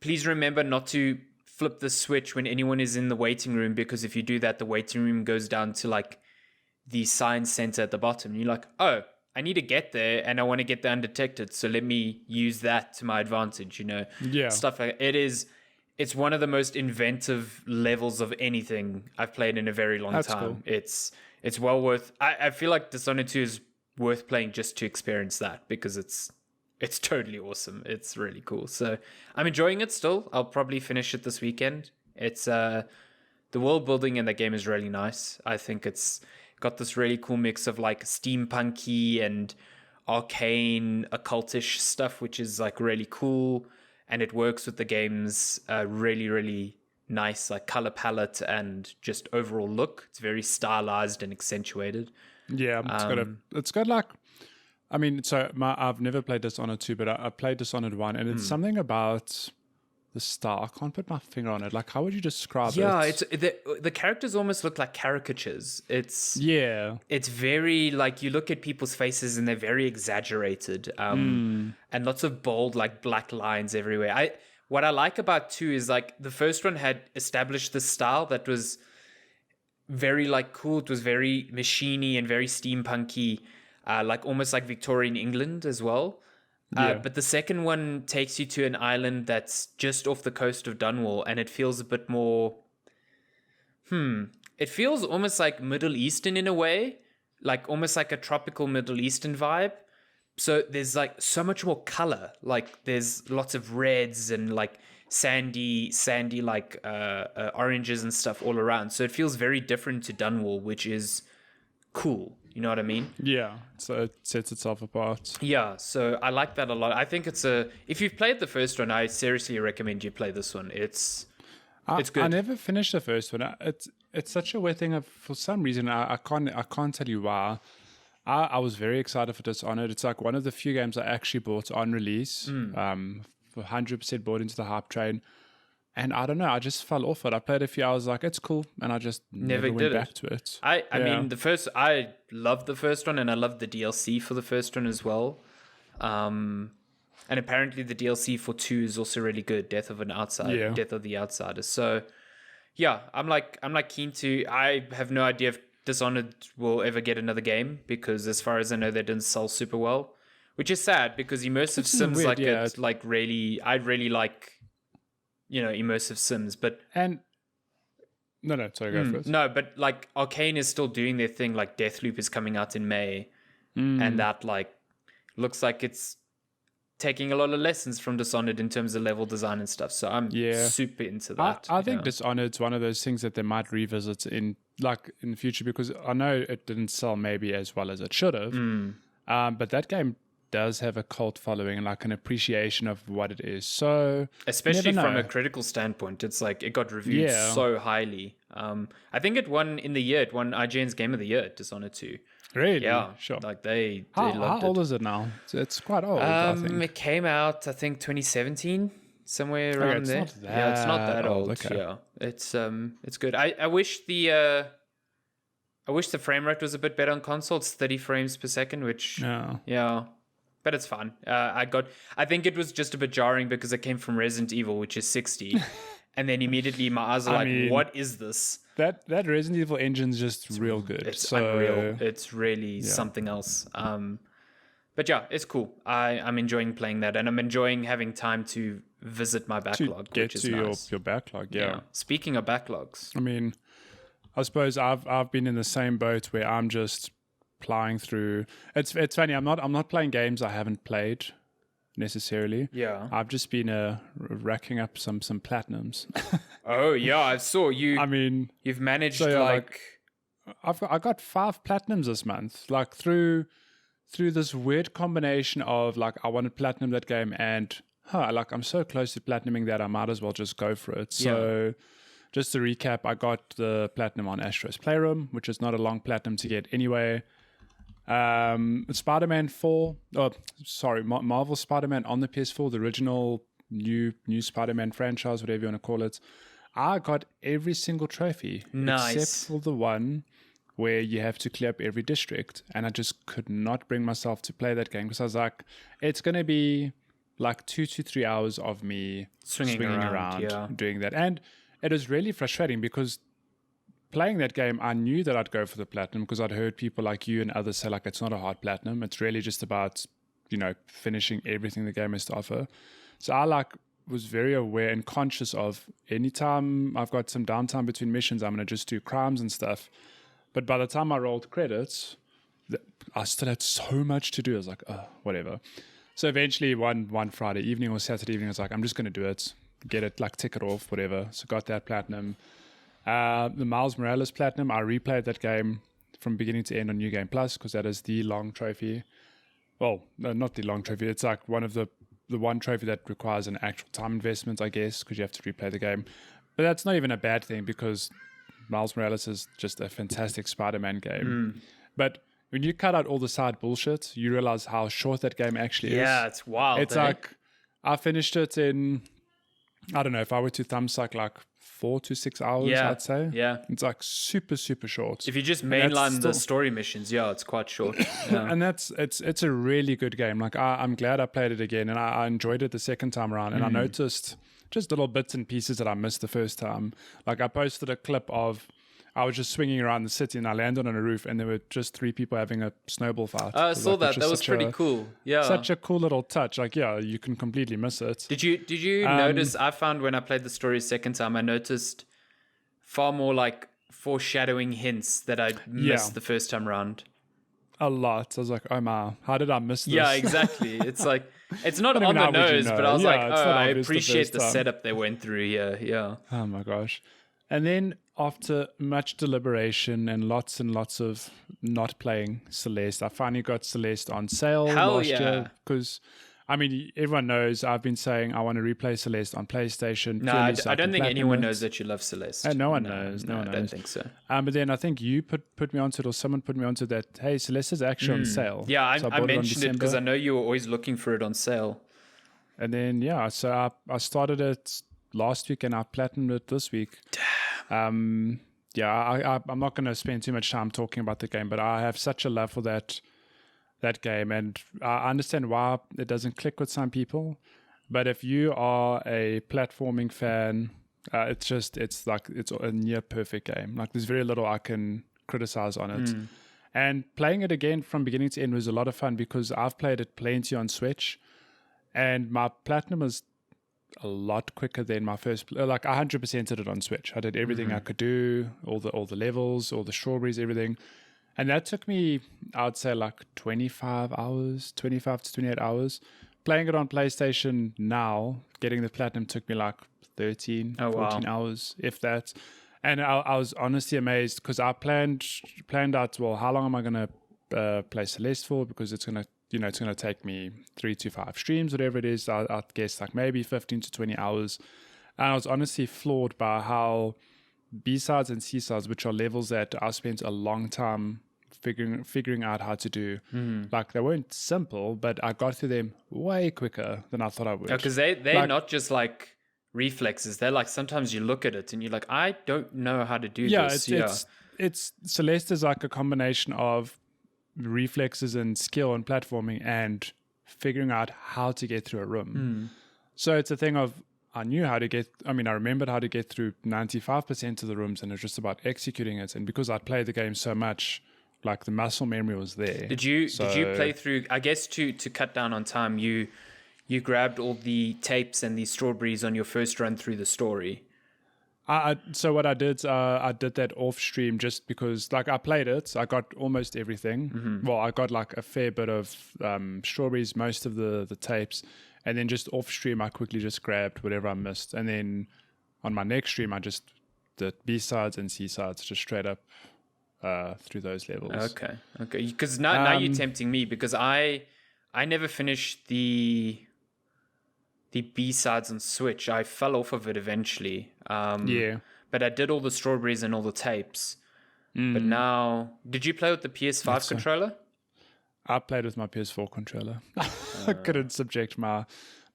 Speaker 1: please remember not to flip the switch when anyone is in the waiting room, because if you do that, the waiting room goes down to like the science center at the bottom. And you're like, oh, I need to get there and I want to get there undetected. So let me use that to my advantage, you know? Yeah. Stuff like that. It's one of the most inventive levels of anything I've played in a very long time. Cool. It's well worth... I feel like Dishonored 2 is worth playing just to experience that, because it's totally awesome. It's really cool. So I'm enjoying it still. I'll probably finish it this weekend. It's the world building in the game is really nice. I think it's got this really cool mix of like steampunky and arcane occultish stuff, which is like really cool. And it works with the game's really, really nice like color palette and just overall look. It's very stylized and accentuated.
Speaker 2: Yeah, it's got like, I mean, so I've never played Dishonored 2, but I played Dishonored 1, and it's something about the style. I can't put my finger on it. Like, how would you describe it?
Speaker 1: Yeah, the characters almost look like caricatures. It's very like, you look at people's faces and they're very exaggerated, and lots of bold like black lines everywhere. What I like about 2 is like the first one had established this style that was very like cool. It was very machiney and very steampunky, like almost like Victorian England as well. But the second one takes you to an island that's just off the coast of Dunwall, and it feels a bit more... It feels almost like Middle Eastern in a way, like almost like a tropical Middle Eastern vibe. So there's like so much more color. Like there's lots of reds and like sandy like oranges and stuff all around. So it feels very different to Dunwall, which is cool. You know what I mean?
Speaker 2: Yeah. So it sets itself apart.
Speaker 1: Yeah. So I like that a lot. I think if you've played the first one, I seriously recommend you play this one. It's good.
Speaker 2: I never finished the first one. It's such a weird thing. For some reason, I can't tell you why. I was very excited for Dishonored. It's like one of the few games I actually bought on release. 100% bought into the hype train. And I don't know, I just fell off it. I played a few hours, like, it's cool. And I just never went back to it.
Speaker 1: I mean, I loved the first one, and I loved the DLC for the first one as well. And apparently the DLC for 2 is also really good. Death of the Outsiders. So yeah, I'm like keen to. I have no idea if Dishonored will ever get another game, because as far as I know, they didn't sell super well, which is sad, because immersive sims weird, I really like, immersive sims, but
Speaker 2: sorry, go for it.
Speaker 1: No, but like Arcane is still doing their thing. Like Deathloop is coming out in May, and that like looks like it's taking a lot of lessons from Dishonored in terms of level design and stuff. So I'm super into that.
Speaker 2: I think Dishonored's one of those things that they might revisit in the future, because I know it didn't sell maybe as well as it should have. But that game does have a cult following and like an appreciation of what it is. So
Speaker 1: especially from a critical standpoint, it's like it got reviewed so highly. I think it won IGN's Game of the Year, Dishonored 2.
Speaker 2: Really?
Speaker 1: Yeah,
Speaker 2: sure.
Speaker 1: Like they
Speaker 2: loved
Speaker 1: it.
Speaker 2: How old is it now? It's quite old, I think.
Speaker 1: It came out, I think, 2017, somewhere around there. It's not that old. Okay. Yeah, it's good. I wish the frame rate was a bit better on console. It's 30 frames per second, which but it's fine. I think it was just a bit jarring because it came from Resident Evil, which is 60, and then immediately my eyes are what is this?
Speaker 2: That Resident Evil engine's just real good.
Speaker 1: It's unreal. It's really something else. But yeah, it's cool. I'm enjoying playing that, and I'm enjoying having time to visit my backlog, which is nice.
Speaker 2: Your backlog. Yeah.
Speaker 1: Speaking of backlogs,
Speaker 2: I mean, I suppose I've been in the same boat where I'm just plowing through. It's funny. I'm not playing games I haven't played necessarily.
Speaker 1: Yeah.
Speaker 2: I've just been racking up some platinums.
Speaker 1: Oh yeah, I saw you.
Speaker 2: I mean,
Speaker 1: you've managed
Speaker 2: I got 5 platinums this month, like through this weird combination of like I want to platinum that game and I'm so close to platinuming that I might as well just go for it. So just to recap, I got the platinum on Astro's Playroom, which is not a long platinum to get anyway. Spider-Man 4, Marvel Spider-Man on the PS4, the original new Spider-Man franchise, whatever you want to call it. I got every single trophy, except for the one where you have to clear up every district, and I just could not bring myself to play that game because I was like, it's going to be like 2 to 3 hours of me swinging around doing that. And it was really frustrating because playing that game, I knew that I'd go for the platinum because I'd heard people like you and others say like it's not a hard platinum. It's really just about, finishing everything the game has to offer. So I was very aware and conscious of anytime I've got some downtime between missions, I'm going to just do crimes and stuff. But by the time I rolled credits, I still had so much to do. I was like, whatever. So eventually one Friday evening or Saturday evening, I was like, I'm just going to do it. Get it, tick it off, whatever. So got that platinum. The Miles Morales platinum, I replayed that game from beginning to end on New Game Plus because that is the long trophy. Well, no, not the long trophy. It's like one of the one trophy that requires an actual time investment, I guess, because you have to replay the game. But that's not even a bad thing because Miles Morales is just a fantastic Spider-Man game. But when you cut out all the side bullshit, you realize how short that game actually is.
Speaker 1: Yeah, it's wild.
Speaker 2: It's like, I finished it in, I don't know, if I were to thumbsuck 4 to 6 hours, I'd say.
Speaker 1: Yeah.
Speaker 2: It's super, super short.
Speaker 1: If you just mainline the story missions, it's quite short. Yeah.
Speaker 2: And it's a really good game. I'm glad I played it again and I enjoyed it the second time around. And I noticed just little bits and pieces that I missed the first time. I posted a clip of I was just swinging around the city and I landed on a roof and there were just 3 people having a snowball fight.
Speaker 1: I saw that. That was pretty cool. Yeah.
Speaker 2: Such a cool little touch. Like, yeah, you can completely miss it.
Speaker 1: Did you notice, I found when I played the story second time, I noticed far more like foreshadowing hints that I missed the first time around.
Speaker 2: A lot. I was like, oh my, how did I miss this?
Speaker 1: Yeah, exactly. It's like, it's not on the nose, but I was like, oh, I appreciate the setup they went through here. Yeah.
Speaker 2: Oh my gosh. And then after much deliberation and lots of not playing Celeste, I finally got Celeste on sale last year. Because, I mean, everyone knows I've been saying I want to replay Celeste on PlayStation.
Speaker 1: No, I don't think anyone knows that you love Celeste.
Speaker 2: No one knows. No one knows.
Speaker 1: I don't think so.
Speaker 2: But then I think you put me onto it, or someone put me onto that. Hey, Celeste is actually on sale.
Speaker 1: Yeah, I mentioned it because I know you were always looking for it on sale.
Speaker 2: And then, so I started it last week and I platinumed it this week. I'm not going to spend too much time talking about the game, but I have such a love for that game, and I understand why it doesn't click with some people. But if you are a platforming fan, it's a near perfect game. Like, there's very little I can criticize on it. And playing it again from beginning to end was a lot of fun because I've played it plenty on Switch, and my platinum was a lot quicker than my first. Like, I 100% did it on Switch. I did everything I could do, all the levels, all the strawberries, everything. And that took me, I would say, like 25 to 28 hours. Playing it on PlayStation now, getting the platinum took me like 13, 14 hours, if that. And I was honestly amazed because I planned out, well, how long am I going to play Celeste for? Because it's going to take me 3 to 5 streams, whatever it is. I'd guess like maybe 15 to 20 hours. And I was honestly floored by how B-sides and C-sides, which are levels that I spent a long time figuring out how to do. Like, they weren't simple, but I got through them way quicker than I thought I would.
Speaker 1: Because they're like, not just like reflexes. They're like, sometimes you look at it and you're like, I don't know how to do this.
Speaker 2: It's Celeste is like a combination of reflexes and skill and platforming and figuring out how to get through a room. So it's a thing of, I remembered how to get through 95% of the rooms, and it's just about executing it. And because I'd played the game so much, like, the muscle memory was there. Did you
Speaker 1: play through, I guess to cut down on time, you grabbed all the tapes and the strawberries on your first run through the story?
Speaker 2: So what I did that off stream just because, like, I played it. I got almost everything. Well, I got like a fair bit of strawberries, most of the tapes. And then just off stream, I quickly just grabbed whatever I missed. And then on my next stream, I just did B-sides and C-sides just straight up through those levels.
Speaker 1: Okay. Because now you're tempting me because I never finished the B-sides on Switch. I fell off of it eventually. But I did all the strawberries and all the tapes. But now, did you play with the PS5 controller?
Speaker 2: I played with my PS4 controller. I couldn't subject my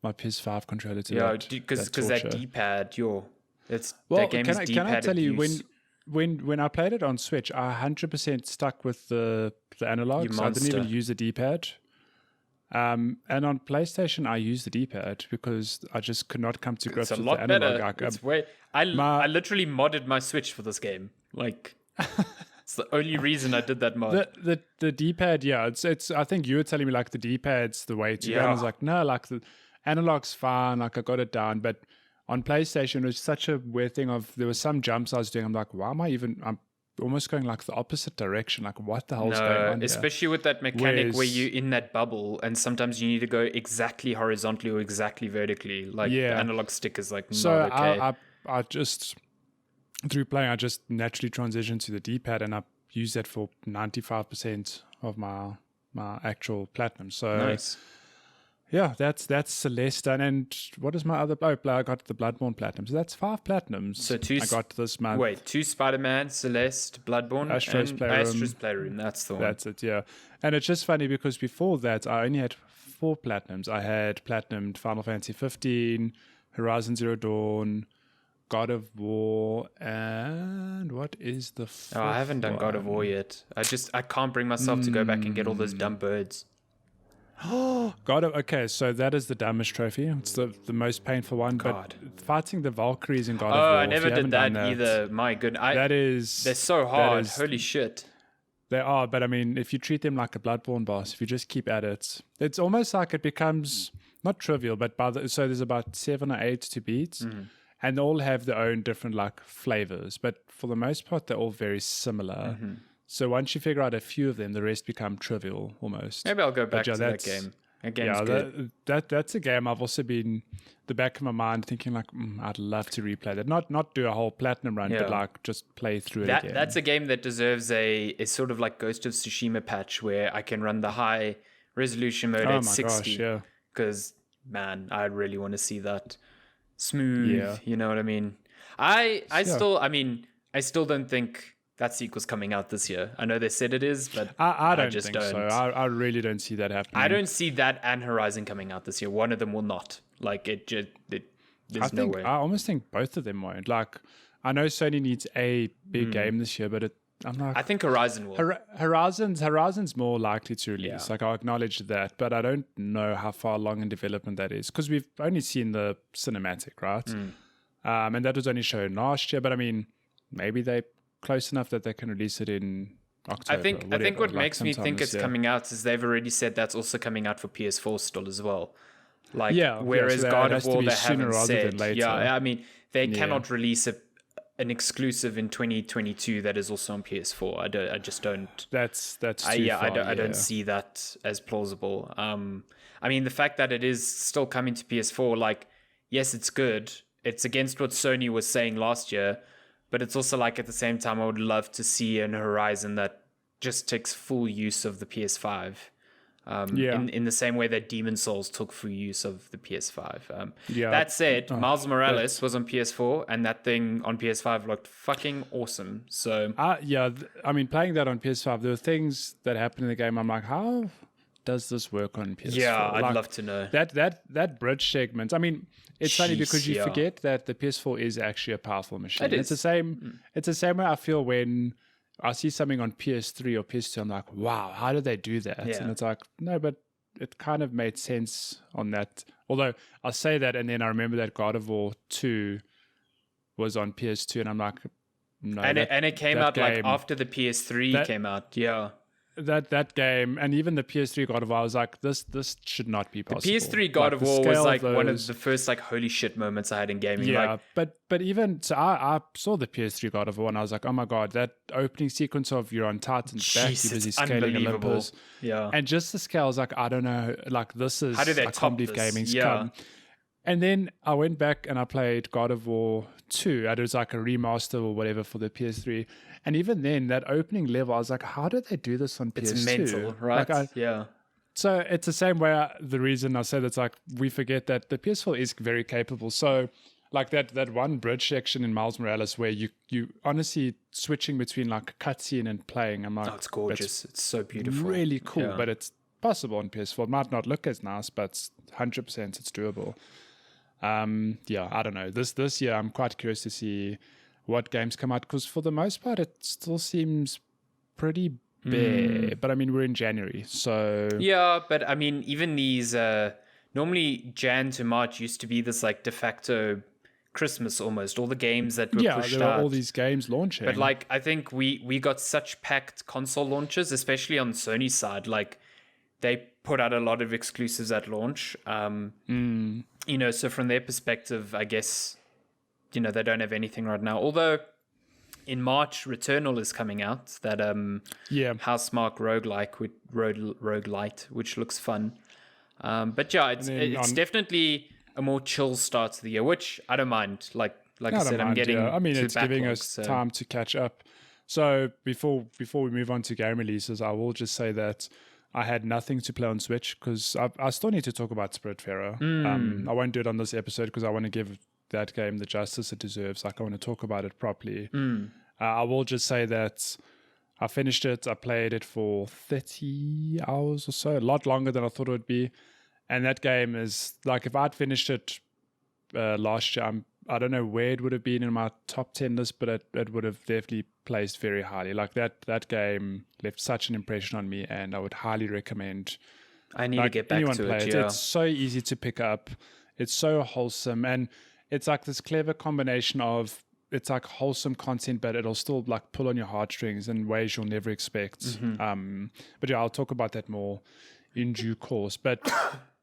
Speaker 2: PS5 controller to that.
Speaker 1: Yeah, because that D-pad,
Speaker 2: that game is D-pad. Can I tell you, when I played it on Switch, I 100% stuck with the analog. So I didn't even use the D-pad. And on PlayStation, I used the D-pad because I just could not come to grips with the analog.
Speaker 1: I literally modded my Switch for this game. Like, it's the only reason I did that mod.
Speaker 2: The D-pad, it's. I think you were telling me like the D-pad's the way to go. And I was like, no, like the analog's fine. Like, I got it down, but on PlayStation, it was such a weird thing of, there were some jumps I was doing. I'm like, why am I'm almost going like the opposite direction. Like, what the hell's going on
Speaker 1: especially with that mechanic where you're in that bubble and sometimes you need to go exactly horizontally or exactly vertically. Like, the analog stick is like not okay.
Speaker 2: I just, through playing, I just naturally transitioned to the D-pad and I use that for 95% of my actual platinum. So
Speaker 1: nice.
Speaker 2: Yeah, that's Celeste. And what is my other? I got the Bloodborne platinum. So that's 5 platinums.
Speaker 1: So
Speaker 2: I got this month.
Speaker 1: Wait, 2 Spider-Man, Celeste, Bloodborne,
Speaker 2: Astra's
Speaker 1: Playroom. That's the one.
Speaker 2: That's it. Yeah, and it's just funny because before that I only had 4 platinums. I had platinumed Final Fantasy 15, Horizon Zero Dawn, God of War, and what is the 4th
Speaker 1: I haven't done God of War yet. I can't bring myself to go back and get all those dumb birds.
Speaker 2: Okay, so that is the dumbest trophy. It's the most painful one.
Speaker 1: God.
Speaker 2: But fighting the Valkyries in God of War.
Speaker 1: Oh, I never did that either. My goodness. They're so hard. Holy shit.
Speaker 2: They are, but I mean, if you treat them like a Bloodborne boss, if you just keep at it, it's almost like it becomes not trivial, but so there's about 7 or 8 to beat, and they all have their own different like flavors. But for the most part, they're all very similar. So once you figure out a few of them, the rest become trivial almost.
Speaker 1: Maybe I'll go back to that game. Good.
Speaker 2: That's a game I've also been the back of my mind thinking like I'd love to replay that. Not do a whole platinum run, but like just play through it again.
Speaker 1: That's a game that deserves a sort of like Ghost of Tsushima patch where I can run the high resolution mode at 60.
Speaker 2: Gosh,
Speaker 1: because man, I really want to see that smooth. Yeah. You know what I mean? I still don't think that sequel's coming out this year. I know they said it is, but
Speaker 2: I don't think so. I really don't see that happening.
Speaker 1: I don't see that and Horizon coming out this year. One of them will not. Like there's no way.
Speaker 2: I almost think both of them won't. Like I know Sony needs a big game this year, but I
Speaker 1: think Horizon will.
Speaker 2: Horizon's more likely to release. Yeah. Like I acknowledge that, but I don't know how far along in development that is because we've only seen the cinematic, right? And that was only shown last year. But I mean, maybe they close enough that they can release it in October.
Speaker 1: I think what makes me think it's coming out is they've already said that's also coming out for PS4 still as well. Like whereas God of War they haven't said. Yeah, I mean they cannot release an exclusive in 2022 that is also on PS4. I just don't.
Speaker 2: That's too far.
Speaker 1: I don't see that as plausible. I mean the fact that it is still coming to PS4, like yes, it's good. It's against what Sony was saying last year. But it's also like at the same time, I would love to see an Horizon that just takes full use of the PS5. In the same way that Demon Souls took full use of the PS5. That said, Miles Morales was on PS4 and that thing on PS5 looked fucking awesome. So
Speaker 2: I mean, playing that on PS5, there were things that happened in the game. I'm like, how does this work on PS4?
Speaker 1: Yeah, I'd love to know.
Speaker 2: That bridge segment, I mean, it's funny because you forget that the PS4 is actually a powerful machine. It's the same. It's the same way I feel when I see something on PS3 or PS2. I'm like, wow, how did they do that? Yeah. And it's like, no, but it kind of made sense on that. Although I say that, and then I remember that God of War 2 was on PS2, and I'm like, no.
Speaker 1: And it came out like after the PS3 came out. Yeah.
Speaker 2: That game and even the PS3 God of War, I was like, this should not be possible.
Speaker 1: The PS3 God of War was like one of the first like holy shit moments I had in gaming.
Speaker 2: Yeah, but even so, I saw the PS3 God of War and I was like, oh my god, that opening sequence of you're on Titan's back, you're busy scaling Olympus.
Speaker 1: Yeah,
Speaker 2: and just the scale, I was like, I don't know, like this is
Speaker 1: how do they top this?
Speaker 2: Gaming's come. And then I went back and I played God of War 2. It was like a remaster or whatever for the PS3. And even then, that opening level, I was like, how did they do this on PS2?
Speaker 1: It's mental, right? Like
Speaker 2: So it's the same way, the reason I said it's like, we forget that the PS4 is very capable. So like that one bridge section in Miles Morales where you honestly switching between like cutscene and playing. I'm like,
Speaker 1: it's gorgeous. It's so beautiful.
Speaker 2: Really cool, but it's possible on PS4. It might not look as nice, but 100% it's doable. I don't know. This year, I'm quite curious to see what games come out because for the most part, it still seems pretty bare. But I mean, we're in January, so
Speaker 1: yeah. But I mean, even these normally Jan to March used to be this like de facto Christmas almost. All the games that were pushed
Speaker 2: there
Speaker 1: out.
Speaker 2: Were all these games launching.
Speaker 1: But like, I think we got such packed console launches, especially on Sony's side. Like, they put out a lot of exclusives at launch. You know, so from their perspective, I guess, you know, they don't have anything right now. Although in March, Returnal is coming out. That Housemarque roguelite, which looks fun. But yeah, it's definitely a more chill start to the year, which I don't mind. Like I said, I'm getting.
Speaker 2: I mean, it's
Speaker 1: backlogs,
Speaker 2: giving us time to catch up. So before we move on to game releases, I will just say that I had nothing to play on Switch because I still need to talk about Spiritfarer. I won't do it on this episode because I want to give that game the justice it deserves. Like, I want to talk about it properly. I will just say that I finished it. I played it for 30 hours or so, a lot longer than I thought it would be. And that game is like, if I'd finished it last year, I don't know where it would have been in my top 10 list, but it would have definitely placed very highly. Like that game left such an impression on me, and I would highly recommend
Speaker 1: I need to get back to it. Yeah.
Speaker 2: It's so easy to pick up. It's so wholesome, and it's like this clever combination of it's like wholesome content, but it'll still like pull on your heartstrings in ways you'll never expect.
Speaker 1: Mm-hmm.
Speaker 2: But yeah, I'll talk about that more in due course. But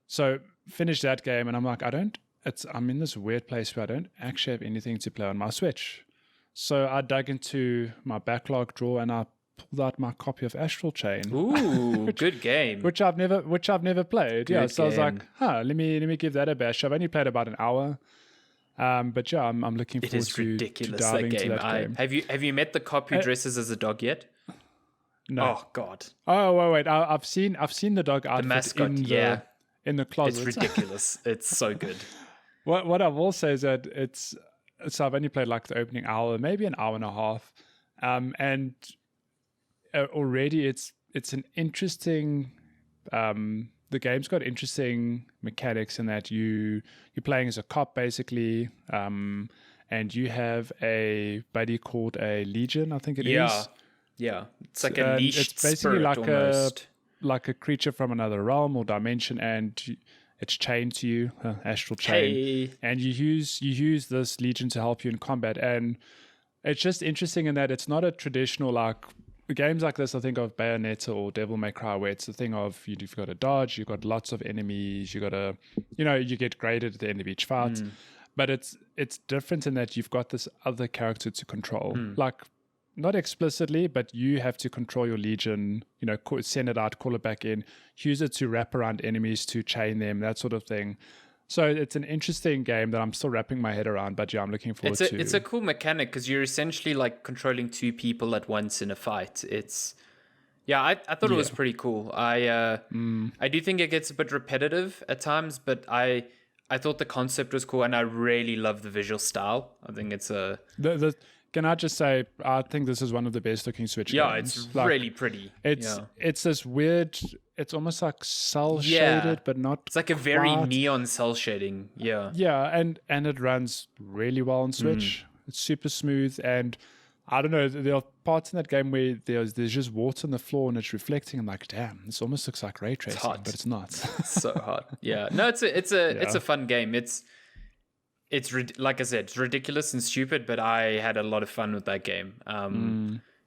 Speaker 2: so finished that game, and I'm like, I'm in this weird place where I don't actually have anything to play on my Switch. So I dug into my backlog drawer and I pulled out my copy of Astral Chain.
Speaker 1: Ooh, good game.
Speaker 2: Which I've never played.
Speaker 1: Good
Speaker 2: so
Speaker 1: game.
Speaker 2: I was like, let me give that a bash. I've only played about an hour. But yeah, I'm looking forward to diving into that game.
Speaker 1: Have you met the cop who dresses as a dog yet?
Speaker 2: No.
Speaker 1: Oh God.
Speaker 2: Oh wait. I've seen the dog outfit.
Speaker 1: The mascot.
Speaker 2: In the closet.
Speaker 1: It's ridiculous. It's so good.
Speaker 2: What I will say is that so I've only played like the opening hour, maybe an hour and a half, and already it's an interesting. The game's got interesting mechanics in that you're playing as a cop basically, and you have a buddy called a Legion, I think it is.
Speaker 1: Yeah, it's like a niche.
Speaker 2: It's basically
Speaker 1: spirit
Speaker 2: like
Speaker 1: almost.
Speaker 2: a creature from another realm or dimension, and it's chained to you, Astral Chain, and you use this Legion to help you in combat. And it's just interesting in that it's not a traditional like games like this. I think of Bayonetta or Devil May Cry, where it's the thing of you've got to dodge, you've got lots of enemies, you got to, you get graded at the end of each fight. But it's different in that you've got this other character to control, like. Not explicitly, but you have to control your Legion, send it out, call it back in, use it to wrap around enemies, to chain them, that sort of thing. So it's an interesting game that I'm still wrapping my head around, but yeah, I'm looking forward to.
Speaker 1: It's a cool mechanic because you're essentially like controlling two people at once in a fight. I thought it was pretty cool. I do think it gets a bit repetitive at times, but I thought the concept was cool, and I really love the visual style. I think it's a...
Speaker 2: Can I just say, I think this is one of the best looking Switch games.
Speaker 1: Yeah, it's really pretty.
Speaker 2: It's this weird, it's almost like cell shaded, but not.
Speaker 1: It's like a very neon cell shading. Yeah.
Speaker 2: Yeah, and it runs really well on Switch. It's super smooth, and I don't know, there are parts in that game where there's just water on the floor and it's reflecting. I'm like, damn, this almost looks like ray tracing, but it's not.
Speaker 1: It's so hot. Yeah. No, it's a fun game. It's like I said, it's ridiculous and stupid, but I had a lot of fun with that game.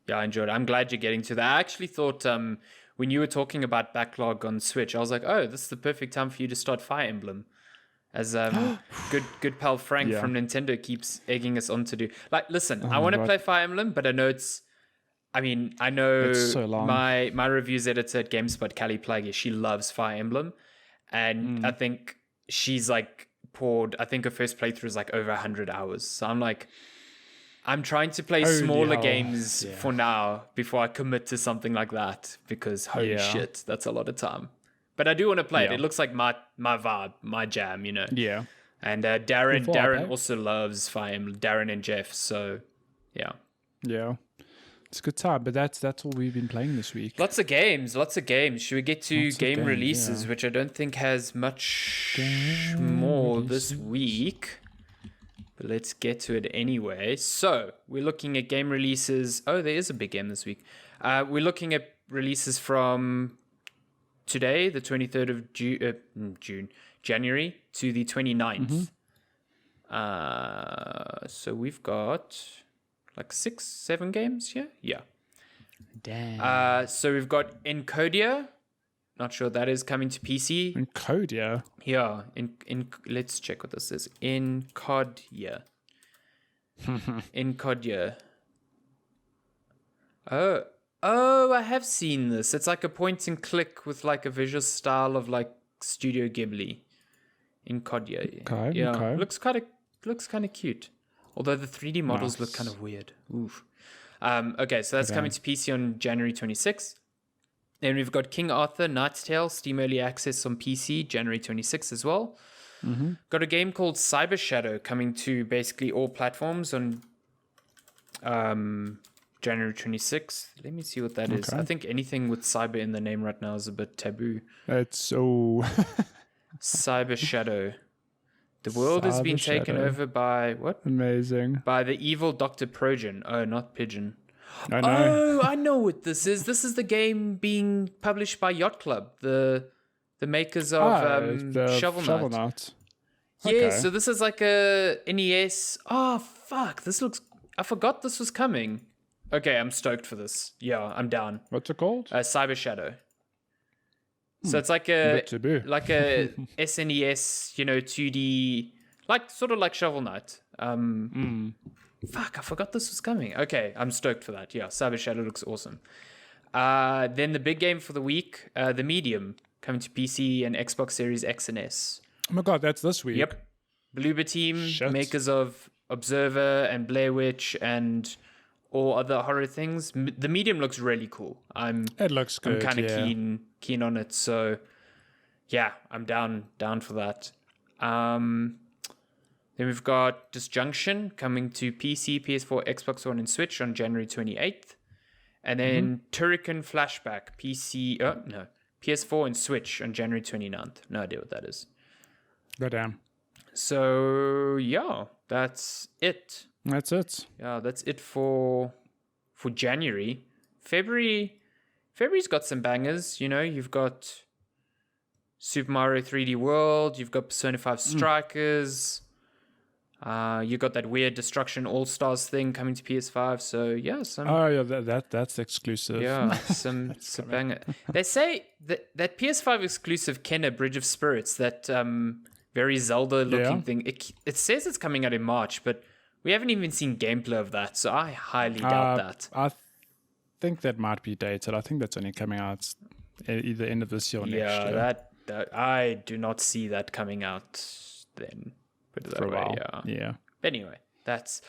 Speaker 1: Yeah, I enjoyed it. I'm glad you're getting to that. I actually thought when you were talking about backlog on Switch, I was like, oh, this is the perfect time for you to start Fire Emblem. As good pal Frank from Nintendo keeps egging us on to do. Like, listen, I want to play Fire Emblem, but I know I know
Speaker 2: it's so long.
Speaker 1: My reviews editor at GameSpot, Callie Plagge, she loves Fire Emblem. And I think she's like, poured, I think her first playthrough is like over 100 hours. So I'm like, I'm trying to play smaller games for now before I commit to something like that, because holy shit, that's a lot of time. But I do want to play it. It looks like my vibe, my jam,
Speaker 2: Yeah.
Speaker 1: And Darren also loves Fire Emblem. Darren and Jeff. So yeah.
Speaker 2: Yeah. It's a good time, but that's all we've been playing this week.
Speaker 1: Lots of games. Should we get to game releases, which I don't think has much more this week? But let's get to it anyway. So we're looking at game releases. Oh, there is a big game this week. We're looking at releases from today, the 23rd of January, to the 29th. So we've got... like 6-7 games here? Yeah.
Speaker 2: Damn.
Speaker 1: So we've got Encodia. Not sure that is coming to PC.
Speaker 2: Encodia?
Speaker 1: Yeah. Let's check what this is. Encodia. Encodia. Oh, I have seen this. It's like a point and click with like a visual style of like Studio Ghibli. Encodia.
Speaker 2: Okay.
Speaker 1: Yeah.
Speaker 2: Okay.
Speaker 1: Looks kind of cute. Although the 3D models look kind of weird. Oof. Okay, so that's coming to PC on January 26th. Then we've got King Arthur, Knight's Tale, Steam Early Access on PC, January 26th as well. Got a game called Cyber Shadow coming to basically all platforms on January 26th. Let me see what that is. I think anything with cyber in the name right now is a bit taboo.
Speaker 2: It's so...
Speaker 1: Cyber Shadow. The world has been taken over by what?
Speaker 2: Amazing.
Speaker 1: By the evil Dr. Progen. Oh, not Pigeon.
Speaker 2: I know.
Speaker 1: Oh, I know what this is. This is the game being published by Yacht Club, the the makers of Shovel Knight. Yeah, okay. So this is like a NES. Oh, fuck. I forgot this was coming. Okay, I'm stoked for this. Yeah, I'm down.
Speaker 2: What's it called?
Speaker 1: Cyber Shadow. So it's like a SNES, 2D, sort of like Shovel Knight. Fuck, I forgot this was coming. Okay, I'm stoked for that. Yeah, Cyber Shadow looks awesome. Then the big game for the week, The Medium, coming to PC and Xbox Series X and S.
Speaker 2: Oh my god, that's this week.
Speaker 1: Yep. Bloober Team, makers of Observer and Blair Witch and all other horror things. The Medium looks really cool.
Speaker 2: It looks good.
Speaker 1: I'm kind of keen on it. So yeah, I'm down for that. Then we've got Disjunction coming to PC, PS4, Xbox One, and Switch on January 28th. And then Turrican Flashback, PS4 and Switch on January 29th. No idea what that is.
Speaker 2: Go down.
Speaker 1: So yeah, that's it.
Speaker 2: That's it.
Speaker 1: Yeah, that's it for January. February's got some bangers. You've got Super Mario 3D World. You've got Persona 5 Strikers. You got that weird Destruction All-Stars thing coming to PS5. So yeah,
Speaker 2: that's exclusive.
Speaker 1: Yeah, some banger. They say that PS5 exclusive Kenna Bridge of Spirits, that very Zelda-looking thing. It says it's coming out in March, but we haven't even seen gameplay of that, so I highly doubt that.
Speaker 2: I think that might be dated. I think that's only coming out either end of this year or next year.
Speaker 1: Yeah, that I do not see that coming out then. Put it that way,
Speaker 2: yeah.
Speaker 1: Anyway, that's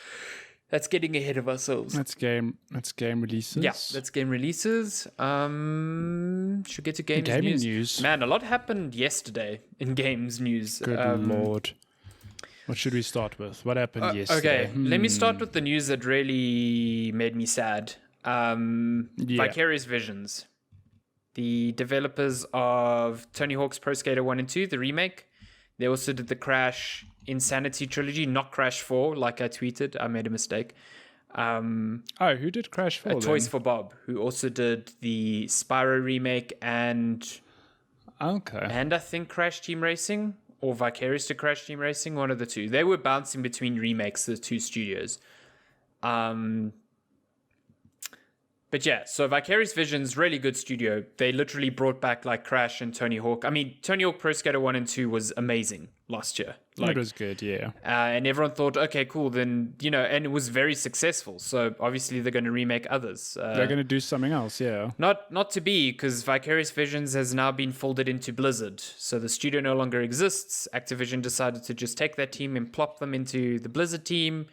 Speaker 1: getting ahead of ourselves.
Speaker 2: That's game releases.
Speaker 1: Yeah, that's game releases. Should get to gaming news. Man, a lot happened yesterday in games news.
Speaker 2: Good lord. What should we start with? What happened yesterday?
Speaker 1: Okay, let me start with the news that really made me sad. Vicarious Visions. The developers of Tony Hawk's Pro Skater 1 and 2, the remake. They also did the Crash Insanity trilogy, not Crash 4, like I tweeted. I made a mistake.
Speaker 2: Who did Crash 4
Speaker 1: Toys for Bob, who also did the Spyro remake and I think Crash Team Racing, or Vicarious to Crash Team Racing, one of the two. They were bouncing between remakes, the two studios. But yeah, so Vicarious Visions, really good studio. They literally brought back like Crash and Tony Hawk. I mean, Tony Hawk Pro Skater 1 and 2 was amazing last year.
Speaker 2: It was good, yeah.
Speaker 1: And everyone thought, okay, cool, then, and it was very successful. So obviously they're going to remake others.
Speaker 2: They're going to do something else, yeah.
Speaker 1: Not to be, because Vicarious Visions has now been folded into Blizzard. So the studio no longer exists. Activision decided to just take that team and plop them into the Blizzard team.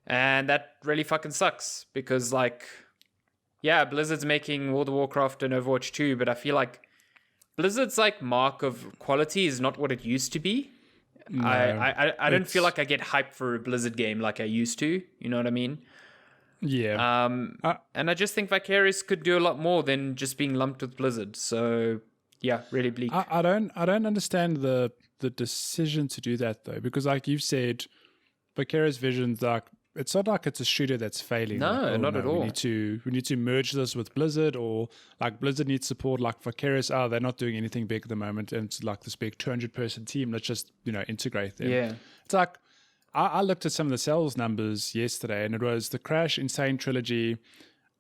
Speaker 1: And that really fucking sucks because, yeah, Blizzard's making World of Warcraft and Overwatch 2, but I feel like Blizzard's mark of quality is not what it used to be. No, I don't feel like I get hyped for a Blizzard game like I used to. You know what I mean?
Speaker 2: Yeah.
Speaker 1: And I just think Vicarious could do a lot more than just being lumped with Blizzard. So yeah, really bleak.
Speaker 2: I don't understand the decision to do that though, because like you've said, Vicarious Visions, it's not like it's a studio that's failing.
Speaker 1: No, not at all.
Speaker 2: We need to merge this with Blizzard, or Blizzard needs support. Vicarious, they're not doing anything big at the moment, and it's this big 200-person team. Let's just integrate them.
Speaker 1: Yeah,
Speaker 2: it's I looked at some of the sales numbers yesterday, and it was the Crash Insane trilogy.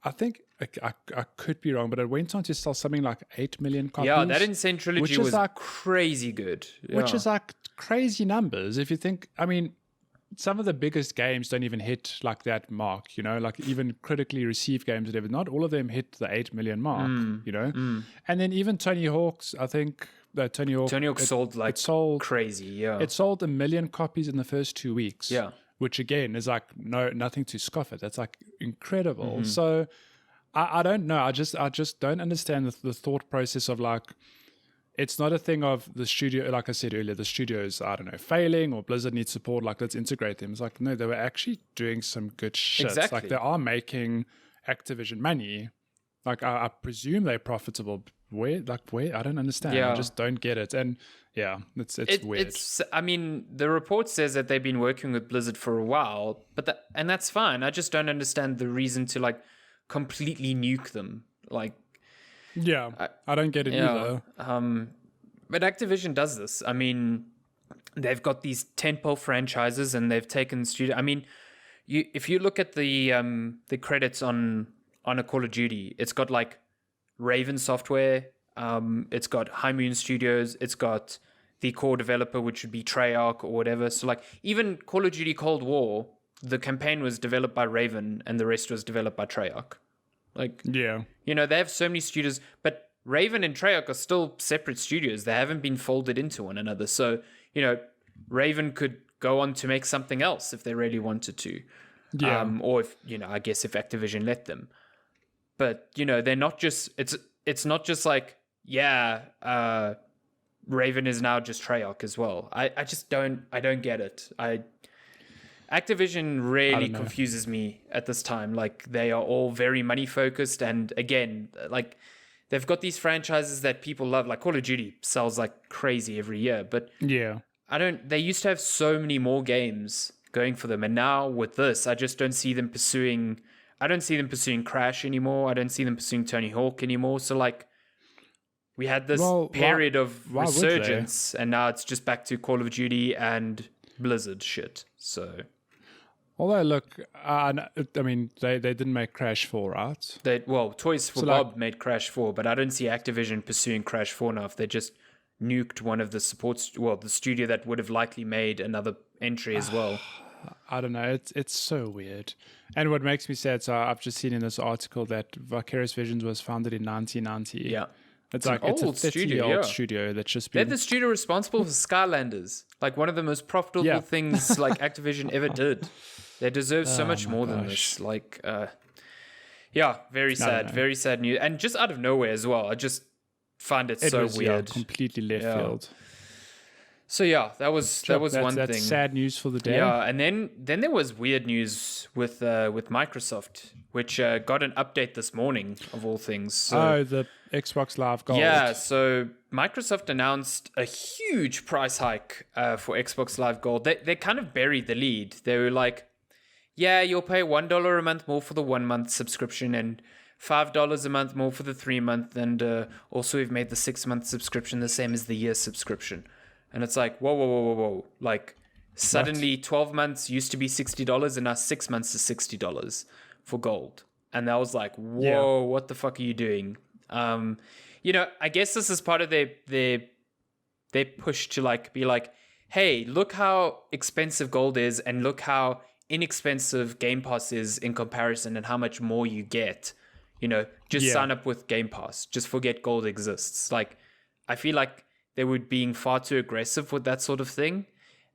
Speaker 2: I think I could be wrong, but it went on to sell something like 8 million copies.
Speaker 1: Yeah, that Insane trilogy was crazy good. Yeah.
Speaker 2: Which is crazy numbers if you think. I mean, some of the biggest games don't even hit that mark, even critically received games, whatever. Not all of them hit the 8 million mark, And then even Tony Hawk's, I think that Tony Hawk sold crazy, yeah. It sold 1 million copies in the first 2 weeks.
Speaker 1: Yeah.
Speaker 2: Which again is nothing to scoff at. That's incredible. Mm-hmm. So I don't know. I just don't understand the thought process of it's not a thing of the studio, like I said earlier, the studio's, failing or Blizzard needs support, let's integrate them. It's no, they were actually doing some good shit.
Speaker 1: Exactly.
Speaker 2: They are making Activision money. I presume they're profitable. Where? I don't understand. Yeah. I just don't get it. And yeah, it's weird.
Speaker 1: The report says that they've been working with Blizzard for a while, and that's fine. I just don't understand the reason to completely nuke them.
Speaker 2: Yeah, I don't get it either.
Speaker 1: But Activision does this. I mean, they've got these tentpole franchises, and they've taken studio. I mean, if you look at the credits on a Call of Duty, it's got like Raven Software, it's got High Moon Studios, it's got the core developer, which would be Treyarch or whatever. So like even Call of Duty Cold War, the campaign was developed by Raven and the rest was developed by Treyarch. Like,
Speaker 2: yeah,
Speaker 1: you know, they have so many studios, but Raven and Treyarch are still separate studios. They haven't been folded into one another. So, you know, Raven could go on to make something else if they really wanted to.
Speaker 2: Yeah.
Speaker 1: Or if, you know, I guess if Activision let them. But, you know, they're not just, it's not just like, Raven is now just Treyarch as well. I don't get it. Activision really confuses me at this time. Like, they are all very money focused, and again, like, they've got these franchises that people love. Like Call of Duty sells like crazy every year, but
Speaker 2: yeah,
Speaker 1: they used to have so many more games going for them, and now with this, I just don't see them pursuing. I don't see them pursuing Crash anymore. I don't see them pursuing Tony Hawk anymore. So like, we had this period of resurgence, and now it's just back to Call of Duty and Blizzard shit. So,
Speaker 2: although look, I mean, they didn't make Crash 4, right?
Speaker 1: Toys for Bob made Crash 4, but I don't see Activision pursuing Crash 4 now. If they just nuked one of the the studio that would have likely made another entry as well.
Speaker 2: I don't know. It's so weird. And what makes me sad, so I've just seen in this article that Vicarious Visions was founded in 1990.
Speaker 1: Yeah.
Speaker 2: It's like it's a 30-year-old studio that's just been...
Speaker 1: They're the studio responsible for Skylanders, like one of the most profitable things like Activision ever did. They deserve so much more than this. Like, very sad, very sad news, and just out of nowhere as well. I just find it so weird,
Speaker 2: completely left field.
Speaker 1: So that was one thing.
Speaker 2: That's sad news for the day.
Speaker 1: Yeah, and then there was weird news with Microsoft, which got an update this morning of all things. So,
Speaker 2: the Xbox Live Gold.
Speaker 1: Yeah, so Microsoft announced a huge price hike for Xbox Live Gold. They kind of buried the lead. They were like, yeah, you'll pay $1 a month more for the 1 month subscription and $5 a month more for the 3 month, and also we've made the 6 month subscription the same as the year subscription. And it's like, whoa. Like, suddenly 12 months used to be $60 and now 6 months is $60 for gold. And that was like, whoa, what the fuck are you doing? You know, I guess this is part of their push to like be like, hey, look how expensive gold is and look how inexpensive Game Pass is in comparison and how much more you get. You know, just sign up with Game Pass. Just forget gold exists. Like, I feel like they were being far too aggressive with that sort of thing.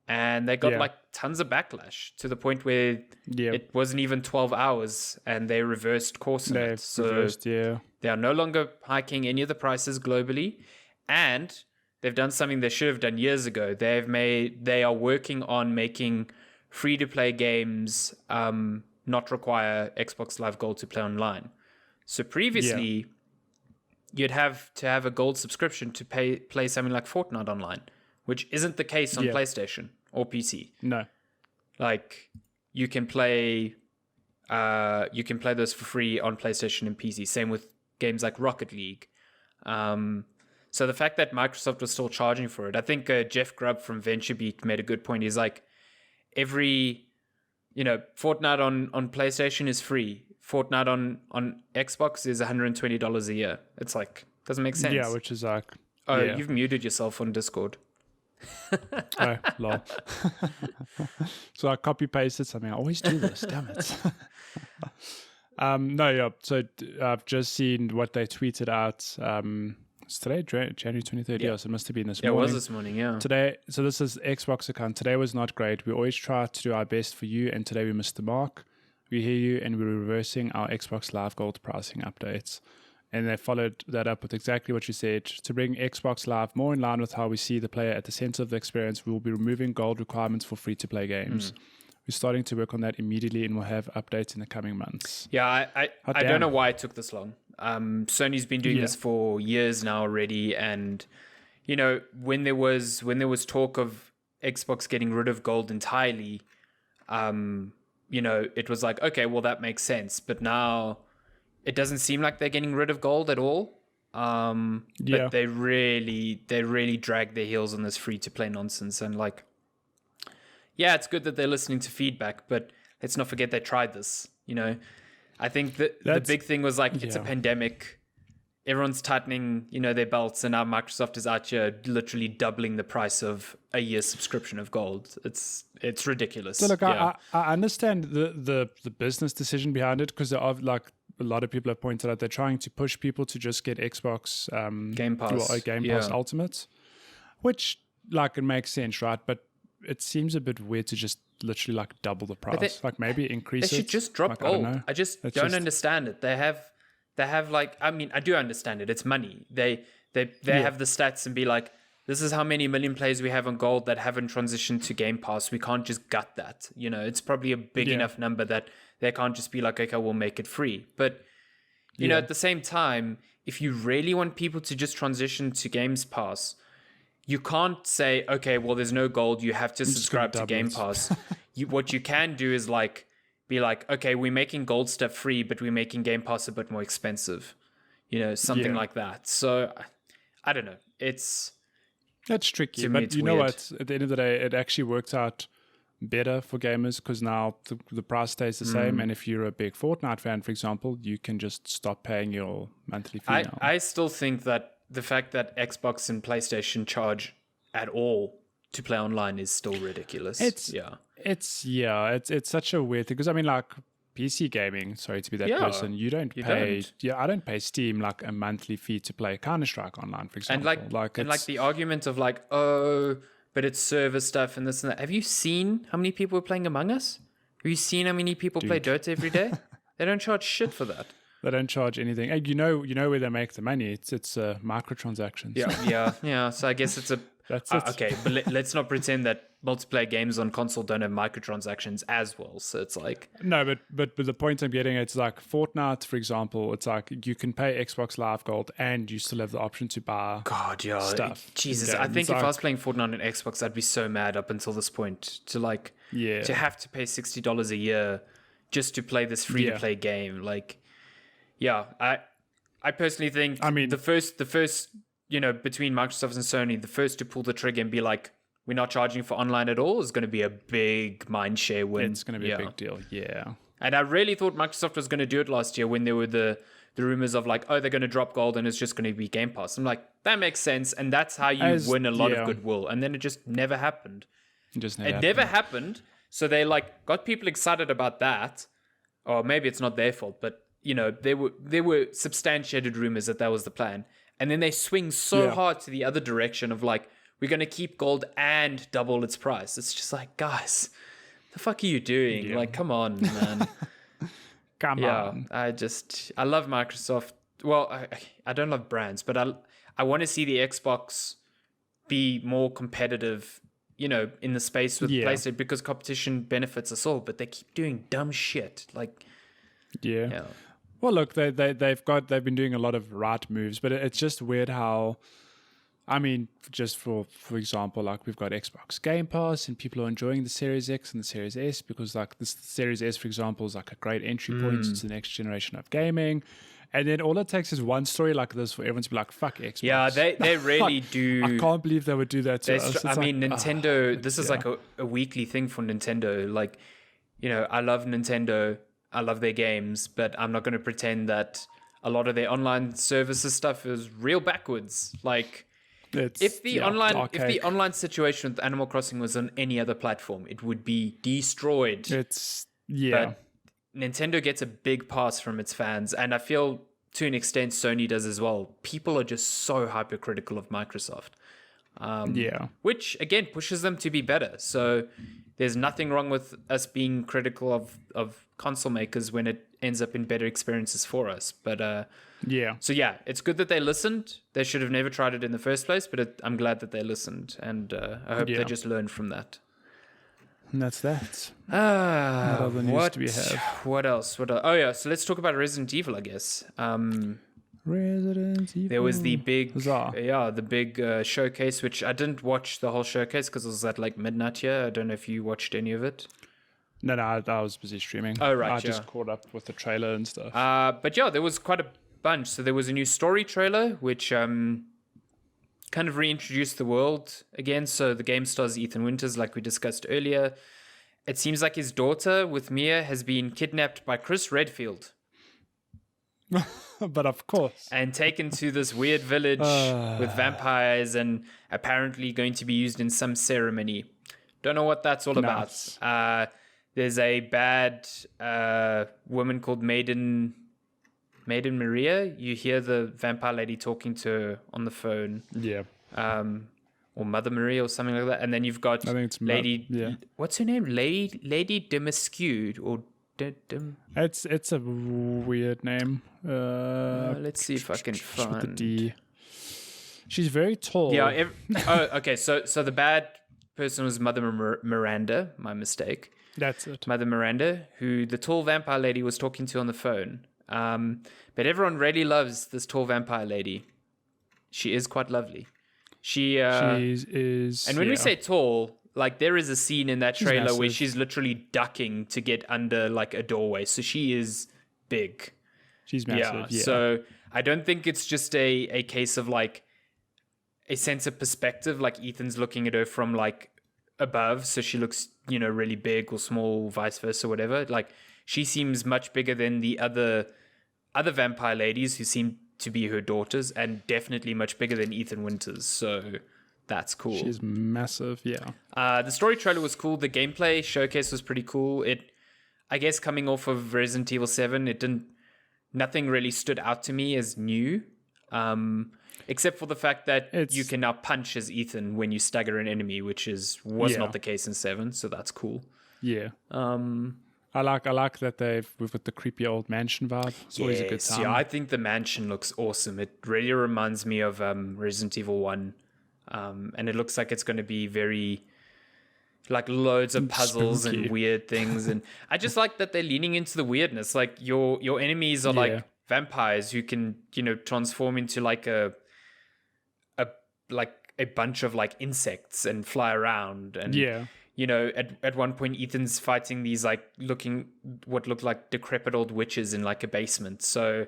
Speaker 1: And they got like tons of backlash to the point where it wasn't even 12 hours and they reversed course on it. So they are no longer hiking any of the prices globally. And they've done something they should have done years ago. They are working on making free-to-play games not require Xbox Live Gold to play online. So previously, you'd have to have a gold subscription to play something like Fortnite online, which isn't the case on PlayStation or PC.
Speaker 2: No.
Speaker 1: Like, you can play those for free on PlayStation and PC. Same with games like Rocket League. So the fact that Microsoft was still charging for it, I think Jeff Grubb from VentureBeat made a good point. He's like, Fortnite on PlayStation is free. Fortnite on Xbox is $120 a year. It's like, doesn't make sense.
Speaker 2: Yeah, which is like...
Speaker 1: you've muted yourself on Discord.
Speaker 2: Oh, lol. So I copy-pasted something. I always do this, damn it. So I've just seen what they tweeted out. It's today, January 23rd. Yeah, so it must have been this morning.
Speaker 1: It was this morning, yeah.
Speaker 2: Today, so this is Xbox account. Today was not great. We always try to do our best for you, and today we missed the mark. We hear you, and we're reversing our Xbox Live Gold pricing updates. And they followed that up with exactly what you said. To bring Xbox Live more in line with how we see the player at the center of the experience, we will be removing gold requirements for free-to-play games. We're starting to work on that immediately, and we'll have updates in the coming months.
Speaker 1: Yeah, I don't know why it took this long. Sony's been doing this for years now already, and you know, when there was talk of Xbox getting rid of gold entirely, you know, it was like, okay, well, that makes sense. But now it doesn't seem like they're getting rid of gold at all. But they really drag their heels on this free-to-play nonsense. And like, yeah, it's good that they're listening to feedback, but let's not forget they tried this. You know, I think that the big thing was like, it's a pandemic. Everyone's tightening, their belts, and now Microsoft is out here literally doubling the price of a year's subscription of gold. It's ridiculous.
Speaker 2: So look, I understand the business decision behind it, because like a lot of people have pointed out, they're trying to push people to just get Xbox
Speaker 1: Game Pass,
Speaker 2: Pass Ultimate, which like it makes sense, right? But it seems a bit weird to just literally like double the price, like maybe increase it.
Speaker 1: They should just drop gold. I just don't understand it. They have like, I mean, I do understand it. It's money. They have the stats and be like, this is how many million players we have on gold that haven't transitioned to Game Pass. We can't just gut that. It's probably a big enough number that they can't just be like, okay, we'll make it free. But, you know, at the same time, if you really want people to just transition to Games Pass, you can't say, okay, well, there's no gold. You have to subscribe to Game Pass. What you can do is like, be like, okay, we're making gold stuff free, but we're making Game Pass a bit more expensive. Something like that. So, I don't know. That's
Speaker 2: tricky. But you know what? At the end of the day, it actually worked out better for gamers, because now the price stays the same. And if you're a big Fortnite fan, for example, you can just stop paying your monthly fee now.
Speaker 1: I still think that the fact that Xbox and PlayStation charge at all to play online is still ridiculous. It's
Speaker 2: such a weird thing, because I mean, like PC gaming, sorry to be that person, you don't pay. I don't pay Steam like a monthly fee to play Counter-Strike online, for example.
Speaker 1: And like the argument of like, oh, but it's server stuff and this and that. Have you seen how many people are playing Among Us? Have you seen how many people play Dota every day? They don't charge shit for that.
Speaker 2: They don't charge anything. Hey, you know where they make the money. It's microtransactions.
Speaker 1: Yeah. So I guess it's that's it. Okay, but let's not pretend that multiplayer games on console don't have microtransactions as well. So it's like,
Speaker 2: no, but the point I'm getting, it's like Fortnite, for example. It's like you can pay Xbox Live Gold and you still have the option to buy stuff.
Speaker 1: Jesus, I think if I was playing Fortnite on Xbox, I'd be so mad up until this point to have to pay $60 a year just to play this free to play game. Like, I personally think, the first between Microsoft and Sony, the first to pull the trigger and be like, we're not charging for online at all, is going to be a big mindshare win.
Speaker 2: It's going to be a big deal, yeah.
Speaker 1: And I really thought Microsoft was going to do it last year when there were the rumors of like, oh, they're going to drop gold and it's just going to be Game Pass. I'm like, that makes sense, and that's how you win a lot of goodwill. And then it just never happened. It never happened. So they like got people excited about that, or maybe it's not their fault, but there were substantiated rumors that was the plan. And then they swing so hard to the other direction of like, we're going to keep gold and double its price. It's just like, guys, the fuck are you doing? Yeah. Like, come on, man.
Speaker 2: Come on.
Speaker 1: I love Microsoft. Well, I don't love brands, but I want to see the Xbox be more competitive, in the space with PlayStation, because competition benefits us all, but they keep doing dumb shit. Like,
Speaker 2: yeah. Well, look, they've been doing a lot of right moves, but it's just weird how, I mean, just for example, like we've got Xbox Game Pass and people are enjoying the Series X and the Series S because like the Series S, for example, is like a great entry point to the next generation of gaming. And then all it takes is one story like this for everyone to be like, fuck Xbox.
Speaker 1: Yeah, they really do.
Speaker 2: I can't believe they would do that to us.
Speaker 1: Nintendo, this is like a weekly thing for Nintendo. Like, I love Nintendo. I love their games, but I'm not going to pretend that a lot of their online services stuff is real backwards. Like, if the online situation with Animal Crossing was on any other platform, it would be destroyed. But Nintendo gets a big pass from its fans, and I feel to an extent Sony does as well. People are just so hypercritical of Microsoft. Which again pushes them to be better. So there's nothing wrong with us being critical of console makers when it ends up in better experiences for us. But so it's good that they listened. They should have never tried it in the first place, but I'm glad that they listened, and I hope they just learned from that.
Speaker 2: And that's that.
Speaker 1: What other news do we have? What else? Oh yeah, so let's talk about Resident Evil, I guess.
Speaker 2: Resident Evil.
Speaker 1: There was the big, showcase, which I didn't watch the whole showcase because it was at like midnight here. I don't know if you watched any of it.
Speaker 2: No, I was busy streaming.
Speaker 1: Oh right,
Speaker 2: I just caught up with the trailer and stuff.
Speaker 1: But yeah, there was quite bunch. So there was a new story trailer, which kind of reintroduced the world again. So the game stars Ethan Winters, like we discussed earlier. It seems like his daughter with Mia has been kidnapped by Chris Redfield.
Speaker 2: But of course.
Speaker 1: And taken to this weird village with vampires and apparently going to be used in some ceremony. Don't know what that's all about. There's a bad woman called Maiden Maria. You hear the vampire lady talking to her on the phone.
Speaker 2: Yeah.
Speaker 1: Or Mother Maria or something like that. And then you've got Lady... What's her name? Lady Demascue or...
Speaker 2: It's a weird name.
Speaker 1: Let's see if I can find... With the D.
Speaker 2: She's very tall.
Speaker 1: Yeah. Okay. So the bad person was Mother Miranda. My mistake.
Speaker 2: That's it.
Speaker 1: Mother Miranda, who the tall vampire lady was talking to on the phone. But everyone really loves this tall vampire lady. She is quite lovely. She is. And when we say tall, like there is a scene in that trailer where she's literally ducking to get under like a doorway. So she is big.
Speaker 2: She's massive. Yeah.
Speaker 1: So I don't think it's just a case of like a sense of perspective. Like Ethan's looking at her from like above, so she looks, really big or small, vice versa, whatever. Like she seems much bigger than the other vampire ladies who seem to be her daughters, and definitely much bigger than Ethan Winters. So that's cool.
Speaker 2: She's massive, yeah.
Speaker 1: The story trailer was cool. The gameplay showcase was pretty cool. I guess coming off of Resident Evil 7, nothing really stood out to me as new. Except for the fact that you can now punch as Ethan when you stagger an enemy, which was not the case in 7, so that's cool.
Speaker 2: Yeah. I like that we've got the creepy old mansion vibe. It's always a good time.
Speaker 1: Yeah, I think the mansion looks awesome. It really reminds me of Resident Evil 1. And it looks like it's going to be very like loads of puzzles spooky and weird things. And I just like that they're leaning into the weirdness. Like your enemies are like vampires who can, transform into like a bunch of like insects and fly around. And at one point Ethan's fighting these like what look like decrepit old witches in like a basement. So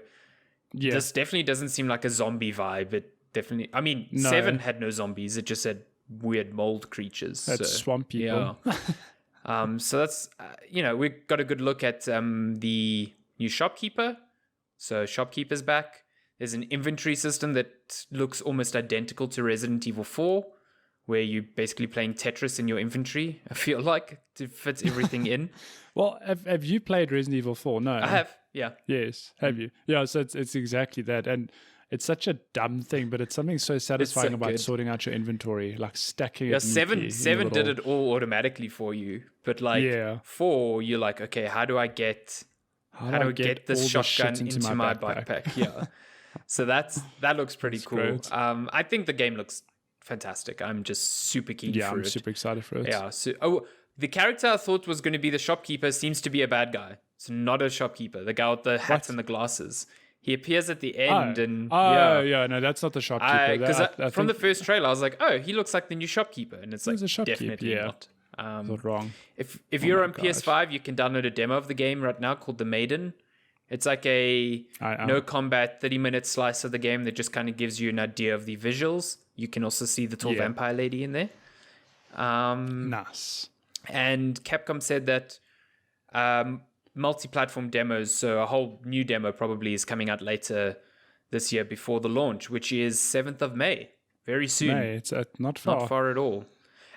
Speaker 1: this definitely doesn't seem like a zombie vibe. It definitely, 7 had no zombies. It just had weird mold creatures.
Speaker 2: That's swamp people.
Speaker 1: Yeah. So that's, we got a good look at the new shopkeeper. So shopkeeper's back. There's an inventory system that looks almost identical to Resident Evil 4, where you're basically playing Tetris in your inventory, I feel like, to fit everything in.
Speaker 2: Well, have you played Resident Evil 4? No.
Speaker 1: I have, yeah.
Speaker 2: Yes, have you? Yeah, so it's exactly that. And it's such a dumb thing, but it's something so satisfying about sorting out your inventory, like stacking it.
Speaker 1: Yeah, 7 did it all automatically for you. But like 4, you're like, okay, how do I get this shotgun into my backpack? Yeah. So that looks pretty cool. I think the game looks fantastic. I'm just super keen for it. Yeah, I'm
Speaker 2: super excited for it.
Speaker 1: Yeah. So, the character I thought was going to be the shopkeeper seems to be a bad guy. It's not a shopkeeper. The guy with the hat and the glasses. He appears at the end
Speaker 2: no, that's not the shopkeeper.
Speaker 1: Because from the first trailer, I was like, oh, he looks like the new shopkeeper, and it's like definitely not.
Speaker 2: Not wrong.
Speaker 1: If you're on PS5, you can download a demo of the game right now called The Maiden. It's like a no combat 30-minute slice of the game that just kind of gives you an idea of the visuals. You can also see the tall vampire lady in there.
Speaker 2: Nice.
Speaker 1: And Capcom said that multi-platform demos, so a whole new demo probably is coming out later this year before the launch, which is 7th of May. Very soon.
Speaker 2: May, it's not far.
Speaker 1: Not far at all.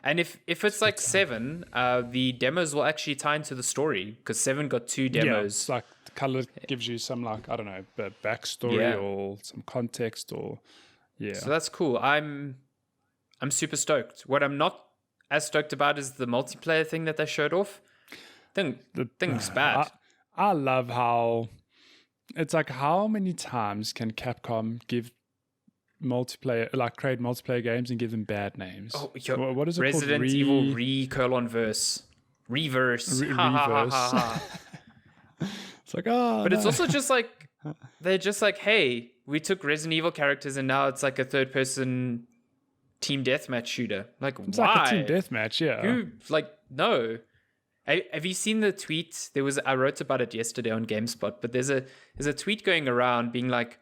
Speaker 1: And if it's like 7, the demos will actually tie into the story, because 7 got 2 demos.
Speaker 2: Yeah, it's like the color gives you some like, I don't know, backstory or some context or So
Speaker 1: that's cool. I'm super stoked. What I'm not as stoked about is the multiplayer thing that they showed off. Thing looks bad.
Speaker 2: I love how it's like, how many times can Capcom give create multiplayer games and give them bad names?
Speaker 1: Oh,
Speaker 2: what is it
Speaker 1: Resident
Speaker 2: called?
Speaker 1: Evil Reverse.
Speaker 2: Reverse. It's like,
Speaker 1: but it's also just like, they're just like, hey, we took Resident Evil characters and now it's like a third person team deathmatch shooter. Like,
Speaker 2: it's
Speaker 1: why?
Speaker 2: Like a team deathmatch, yeah.
Speaker 1: Who, like, no. Have you seen the tweet? I wrote about it yesterday on GameSpot, but there's a tweet going around being like,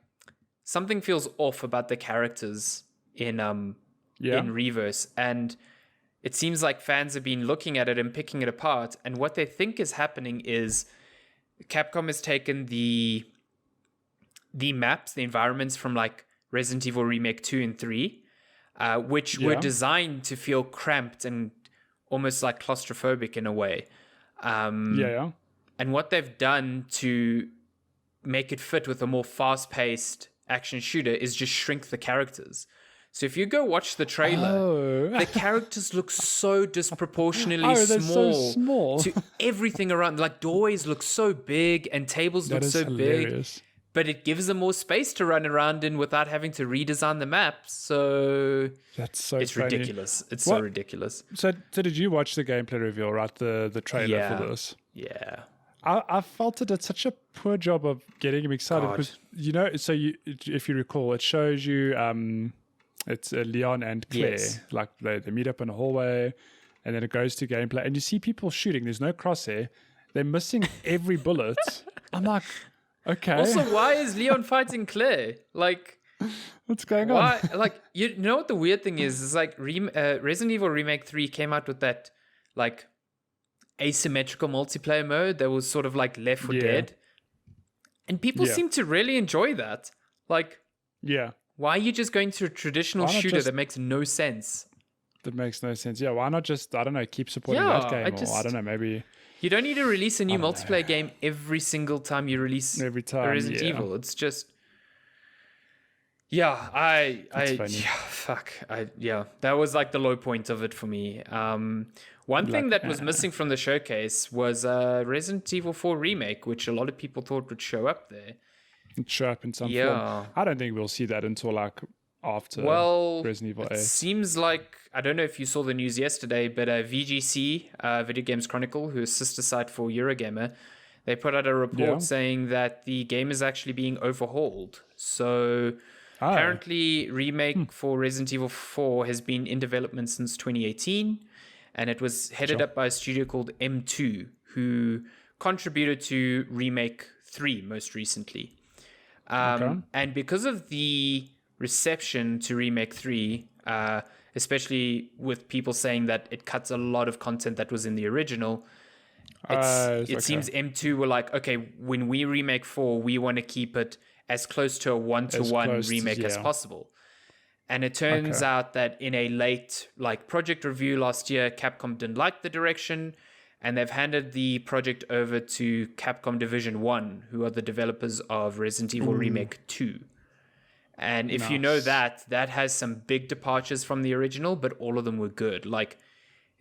Speaker 1: something feels off about the characters in Reverse, and it seems like fans have been looking at it and picking it apart, and what they think is happening is Capcom has taken the maps, the environments from like Resident Evil Remake 2 and 3, which were designed to feel cramped and almost like claustrophobic in a way. And what they've done to make it fit with a more fast-paced action shooter is just shrink the characters. So if you go watch the trailer, the characters look so disproportionately small to everything around. Like doorways look so big and tables look so hilarious. Big. But it gives them more space to run around in without having to redesign the maps. So it's funny. Ridiculous. It's so ridiculous.
Speaker 2: So did you watch the gameplay reveal, right? The trailer for this?
Speaker 1: Yeah.
Speaker 2: I felt it did such a poor job of getting him excited because, if you recall, it shows you it's Leon and Claire. Yes. Like they meet up in a hallway and then it goes to gameplay and you see people shooting. There's no crosshair. They're missing every bullet. I'm like... Okay.
Speaker 1: Also, why is Leon fighting Claire? Like,
Speaker 2: what's going on?
Speaker 1: Like, you know what the weird thing is? Is like Resident Evil Remake 3 came out with that like asymmetrical multiplayer mode that was sort of like Left 4 Dead, and people seem to really enjoy that. Like, why are you just going to a traditional shooter that makes no sense?
Speaker 2: That makes no sense. Yeah, why not just keep supporting that game? I don't know, maybe.
Speaker 1: You don't need to release a new multiplayer game every single time you release a Resident Evil. It's just... that was like the low point of it for me. One thing that was missing from the showcase was Resident Evil 4 Remake, which a lot of people thought would show up there.
Speaker 2: Show up in some form. I don't think we'll see that until like after Resident Evil 8.
Speaker 1: It seems like, I don't know if you saw the news yesterday, but VGC, Video Games Chronicle, who's a sister site for Eurogamer, they put out a report saying that the game is actually being overhauled. So apparently Remake for Resident Evil 4 has been in development since 2018, and it was headed up by a studio called M2, who contributed to Remake 3 most recently. And because of the reception to Remake 3, especially with people saying that it cuts a lot of content that was in the original, it seems M2 were like, okay, when we remake 4, we want to keep it as close to a one-to-one remake as possible. And it turns out that in a late project review last year, Capcom didn't like the direction, and they've handed the project over to Capcom Division 1, who are the developers of Resident Evil Remake 2. And if you know that has some big departures from the original, but all of them were good. Like,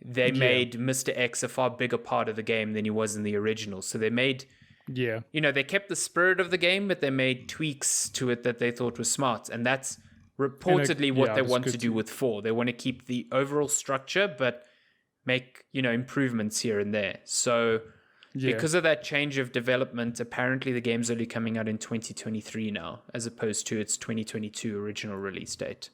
Speaker 1: they made Mr. X a far bigger part of the game than he was in the original. So they made, they kept the spirit of the game, but they made tweaks to it that they thought was smart. And that's reportedly what they want to do with 4. They want to keep the overall structure, but make, improvements here and there. So... because of that change of development, apparently the game's only coming out in 2023 now, as opposed to its 2022 original release date.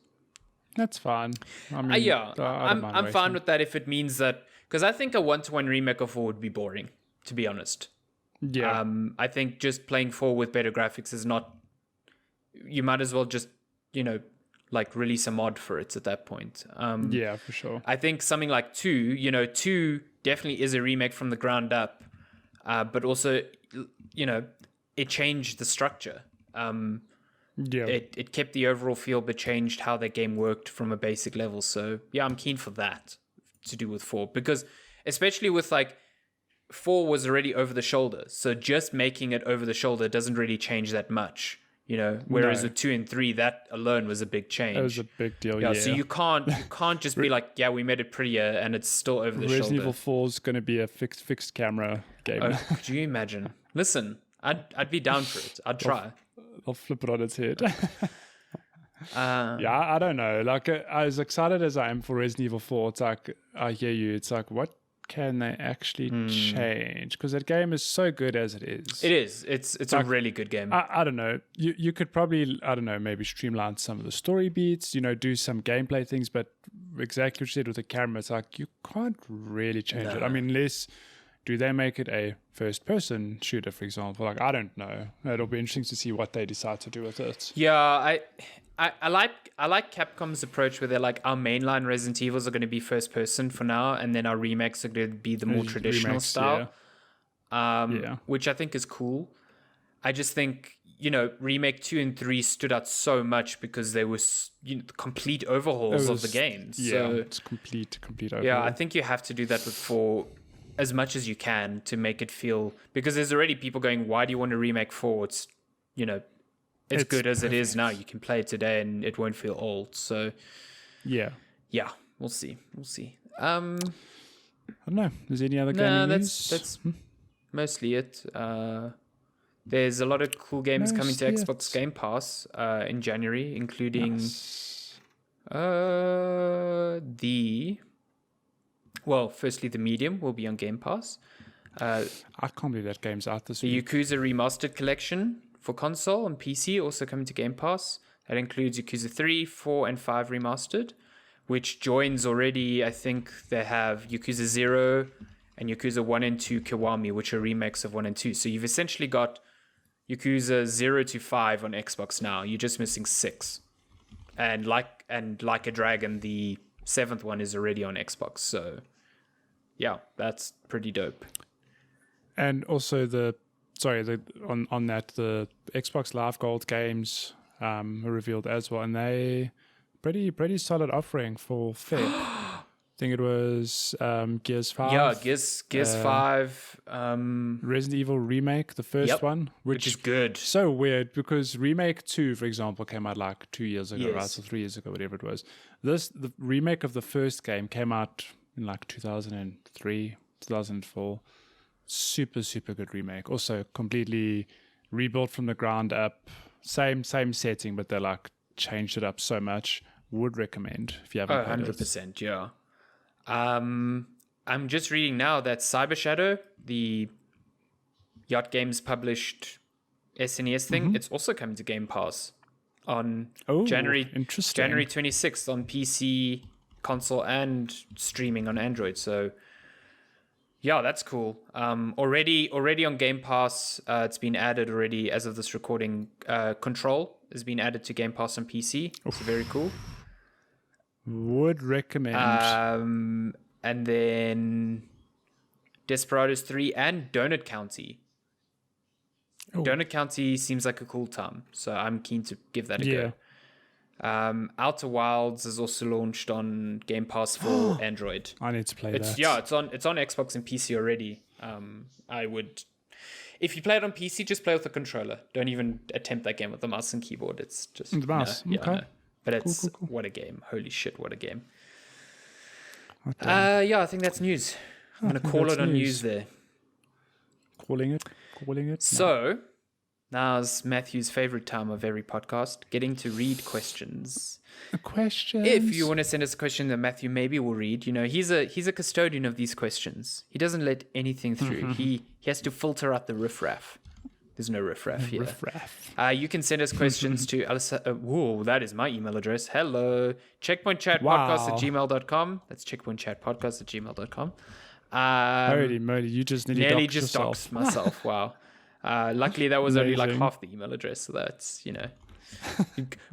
Speaker 2: That's fine. I mean,
Speaker 1: I'm fine with that if it means that, because I think a one-to-one remake of 4 would be boring, to be honest.
Speaker 2: Yeah.
Speaker 1: I think just playing 4 with better graphics is not. You might as well just, release a mod for it at that point.
Speaker 2: For sure.
Speaker 1: I think something like 2, 2 definitely is a remake from the ground up. But also, it changed the structure. It kept the overall feel, but changed how the game worked from a basic level. So, I'm keen for that to do with 4. Because, especially with, 4 was already over the shoulder. So, just making it over the shoulder doesn't really change that much. Whereas with 2 and 3, that alone was a big change.
Speaker 2: That was a big deal,
Speaker 1: So you can't just be like, we made it prettier and it's still over the shoulder.
Speaker 2: Resident Evil 4 is going to be a fixed camera game.
Speaker 1: Could you imagine? Listen, I'd be down for it. I'd try.
Speaker 2: I'll flip it on its head. I don't know. As excited as I am for Resident Evil 4, it's like, I hear you. It's like, what can they actually change? Because that game is so good as it is.
Speaker 1: It is. It's a really good game.
Speaker 2: I don't know. You could probably, maybe streamline some of the story beats, do some gameplay things, but exactly what you said with the camera, it's like you can't really change it. I mean, unless do they make it a first-person shooter, for example? Like, I don't know. It'll be interesting to see what they decide to do with it.
Speaker 1: Yeah, I like Capcom's approach where they're like, our mainline Resident Evils are going to be first-person for now, and then our remakes are going to be the more traditional style. Which I think is cool. I just think, Remake 2 and 3 stood out so much because they were complete overhauls of the games.
Speaker 2: Yeah,
Speaker 1: so,
Speaker 2: it's complete overhaul.
Speaker 1: Yeah, I think you have to do that with 4 as much as you can to make it feel... Because there's already people going, why do you want to remake 4? It's, it's good as perfect. It is now. You can play it today and it won't feel old. So, yeah, we'll see. I don't
Speaker 2: know. Is there any other gaming news?
Speaker 1: That's mostly it. There's a lot of cool games coming to Xbox Game Pass in January, including firstly, The Medium will be on Game Pass.
Speaker 2: I can't believe that game's out this week.
Speaker 1: The Yakuza Remastered Collection for console and PC also coming to Game Pass. That includes Yakuza 3, 4, and 5 Remastered, which joins already, I think they have Yakuza 0 and Yakuza 1 and 2 Kiwami, which are remakes of 1 and 2. So you've essentially got Yakuza 0 to 5 on Xbox now. You're just missing 6. And like a Dragon, the 7th one is already on Xbox. So yeah, that's pretty dope.
Speaker 2: And also the Xbox Live Gold games were revealed as well, and they pretty solid offering for Feb. I think it was Gears 5.
Speaker 1: Yeah, Gears 5.
Speaker 2: Resident Evil Remake, the first one.
Speaker 1: Which is good.
Speaker 2: So weird, because Remake 2, for example, came out like 2 years ago, right? So 3 years ago, whatever it was. The remake of the first game came out in like 2003, 2004. Super, super good remake. Also completely rebuilt from the ground up. Same setting, but they like changed it up so much. Would recommend if you haven't played
Speaker 1: 100%, it. Yeah. I'm just reading now that Cyber Shadow, the Yacht Games published SNES thing, it's also coming to Game Pass on January 26th on PC, console, and streaming on Android. So yeah, that's cool. Already on Game Pass, it's been added already as of this recording. Control has been added to Game Pass on PC. It's very cool.
Speaker 2: Would recommend.
Speaker 1: And then Desperados 3 and Donut County. Donut County seems like a cool time, so I'm keen to give that a go. Outer Wilds is also launched on Game Pass for Android.
Speaker 2: I need to play that.
Speaker 1: Yeah, it's on Xbox and PC already. I would, if you play it on PC, just play with the controller. Don't even attempt that game with the mouse and keyboard. It's just
Speaker 2: the mouse. Okay.
Speaker 1: But it's cool. What a game! Holy shit, what a game! I think that's news. I'm gonna call it on news there.
Speaker 2: Calling it.
Speaker 1: So, now's Matthew's favorite time of every podcast, getting to read questions. If you want to send us a question that Matthew maybe will read, he's a custodian of these questions. He doesn't let anything through. He has to filter out the riffraff. There's no riffraff here. You can send us questions to that is my email address. Hello, checkpointchatpodcast@gmail.com. That's checkpointchatpodcast@gmail.com.
Speaker 2: Holy moly, you just nearly just
Speaker 1: doxed myself. Wow. Luckily, that was only like half the email address. So that's,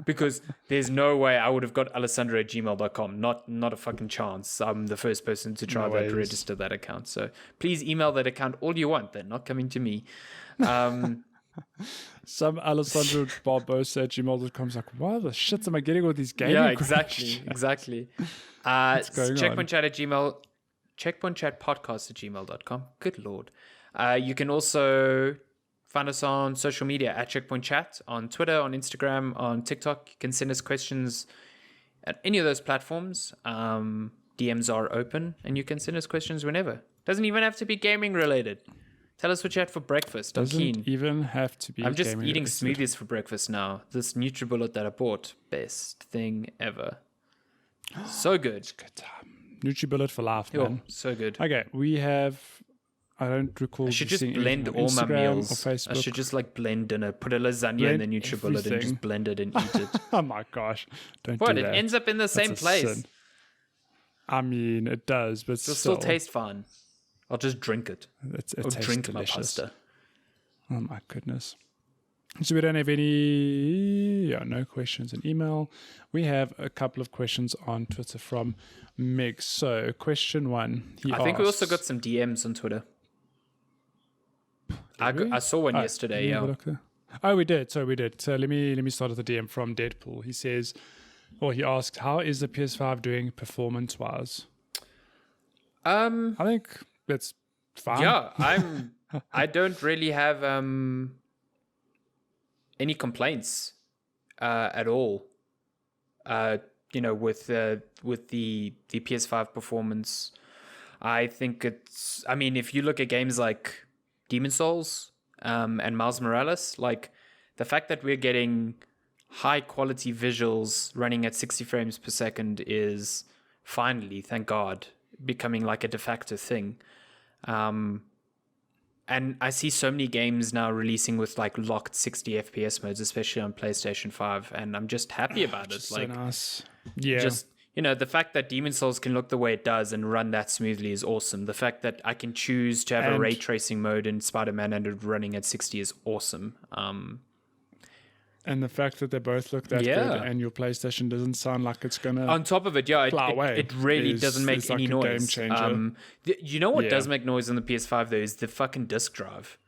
Speaker 1: because there's no way I would have got alessandro@gmail.com. Not a fucking chance. I'm the first person to try to register that account. So please email that account all you want. They're not coming to me.
Speaker 2: Some Alessandro Barbosa @gmail.com is like, why the shit am I getting all these gaming
Speaker 1: questions? Exactly. checkpointchatpodcast@gmail.com. Good lord. You can also find us on social media at Checkpoint Chat, on Twitter, on Instagram, on TikTok. You can send us questions at any of those platforms. DMs are open, and you can send us questions whenever. Doesn't even have to be gaming related. Tell us what you had for breakfast. I'm keen.
Speaker 2: Doesn't even have to be.
Speaker 1: I'm just eating smoothies for breakfast now. This NutriBullet that I bought, best thing ever. So good.
Speaker 2: It's good time. NutriBullet for life, man.
Speaker 1: So good.
Speaker 2: Okay, we have. I don't recall.
Speaker 1: I should just blend all my meals. I should just blend dinner, put a lasagna in the NutriBullet and just blend it and eat it.
Speaker 2: Oh my gosh! Don't do that.
Speaker 1: It ends up in the same place.
Speaker 2: Sin. I mean, it does, but
Speaker 1: it'll still taste fine. I'll just drink it.
Speaker 2: Or
Speaker 1: drink
Speaker 2: delicious.
Speaker 1: my pasta.
Speaker 2: Oh my goodness. So we don't have no questions in email. We have a couple of questions on Twitter from Meg. So question 1,
Speaker 1: I think we also got some DMs on Twitter. I saw one yesterday, yeah.
Speaker 2: Oh, we did. So let me start with the DM from Deadpool. He says, he asked, how is the PS5 doing performance-wise? I think that's fine.
Speaker 1: Yeah, I don't really have any complaints at all. With the PS5 performance, I think it's. I mean, if you look at games like Demon Souls and Miles Morales, like the fact that we're getting high quality visuals running at 60 frames per second is finally, thank God, becoming like a de facto thing. And I see so many games now releasing with like locked 60 FPS modes, especially on PlayStation 5, and I'm just happy about it.
Speaker 2: Like, so nice. Yeah.
Speaker 1: Just, the fact that Demon Souls can look the way it does and run that smoothly is awesome. The fact that I can choose to have a ray tracing mode in Spider-Man and it running at 60 is awesome.
Speaker 2: And the fact that they both look that good and your PlayStation doesn't sound like it's going to
Speaker 1: on top of it, it really doesn't make any noise.
Speaker 2: Game changer.
Speaker 1: You know what does make noise on the PS5 though is the fucking disc drive.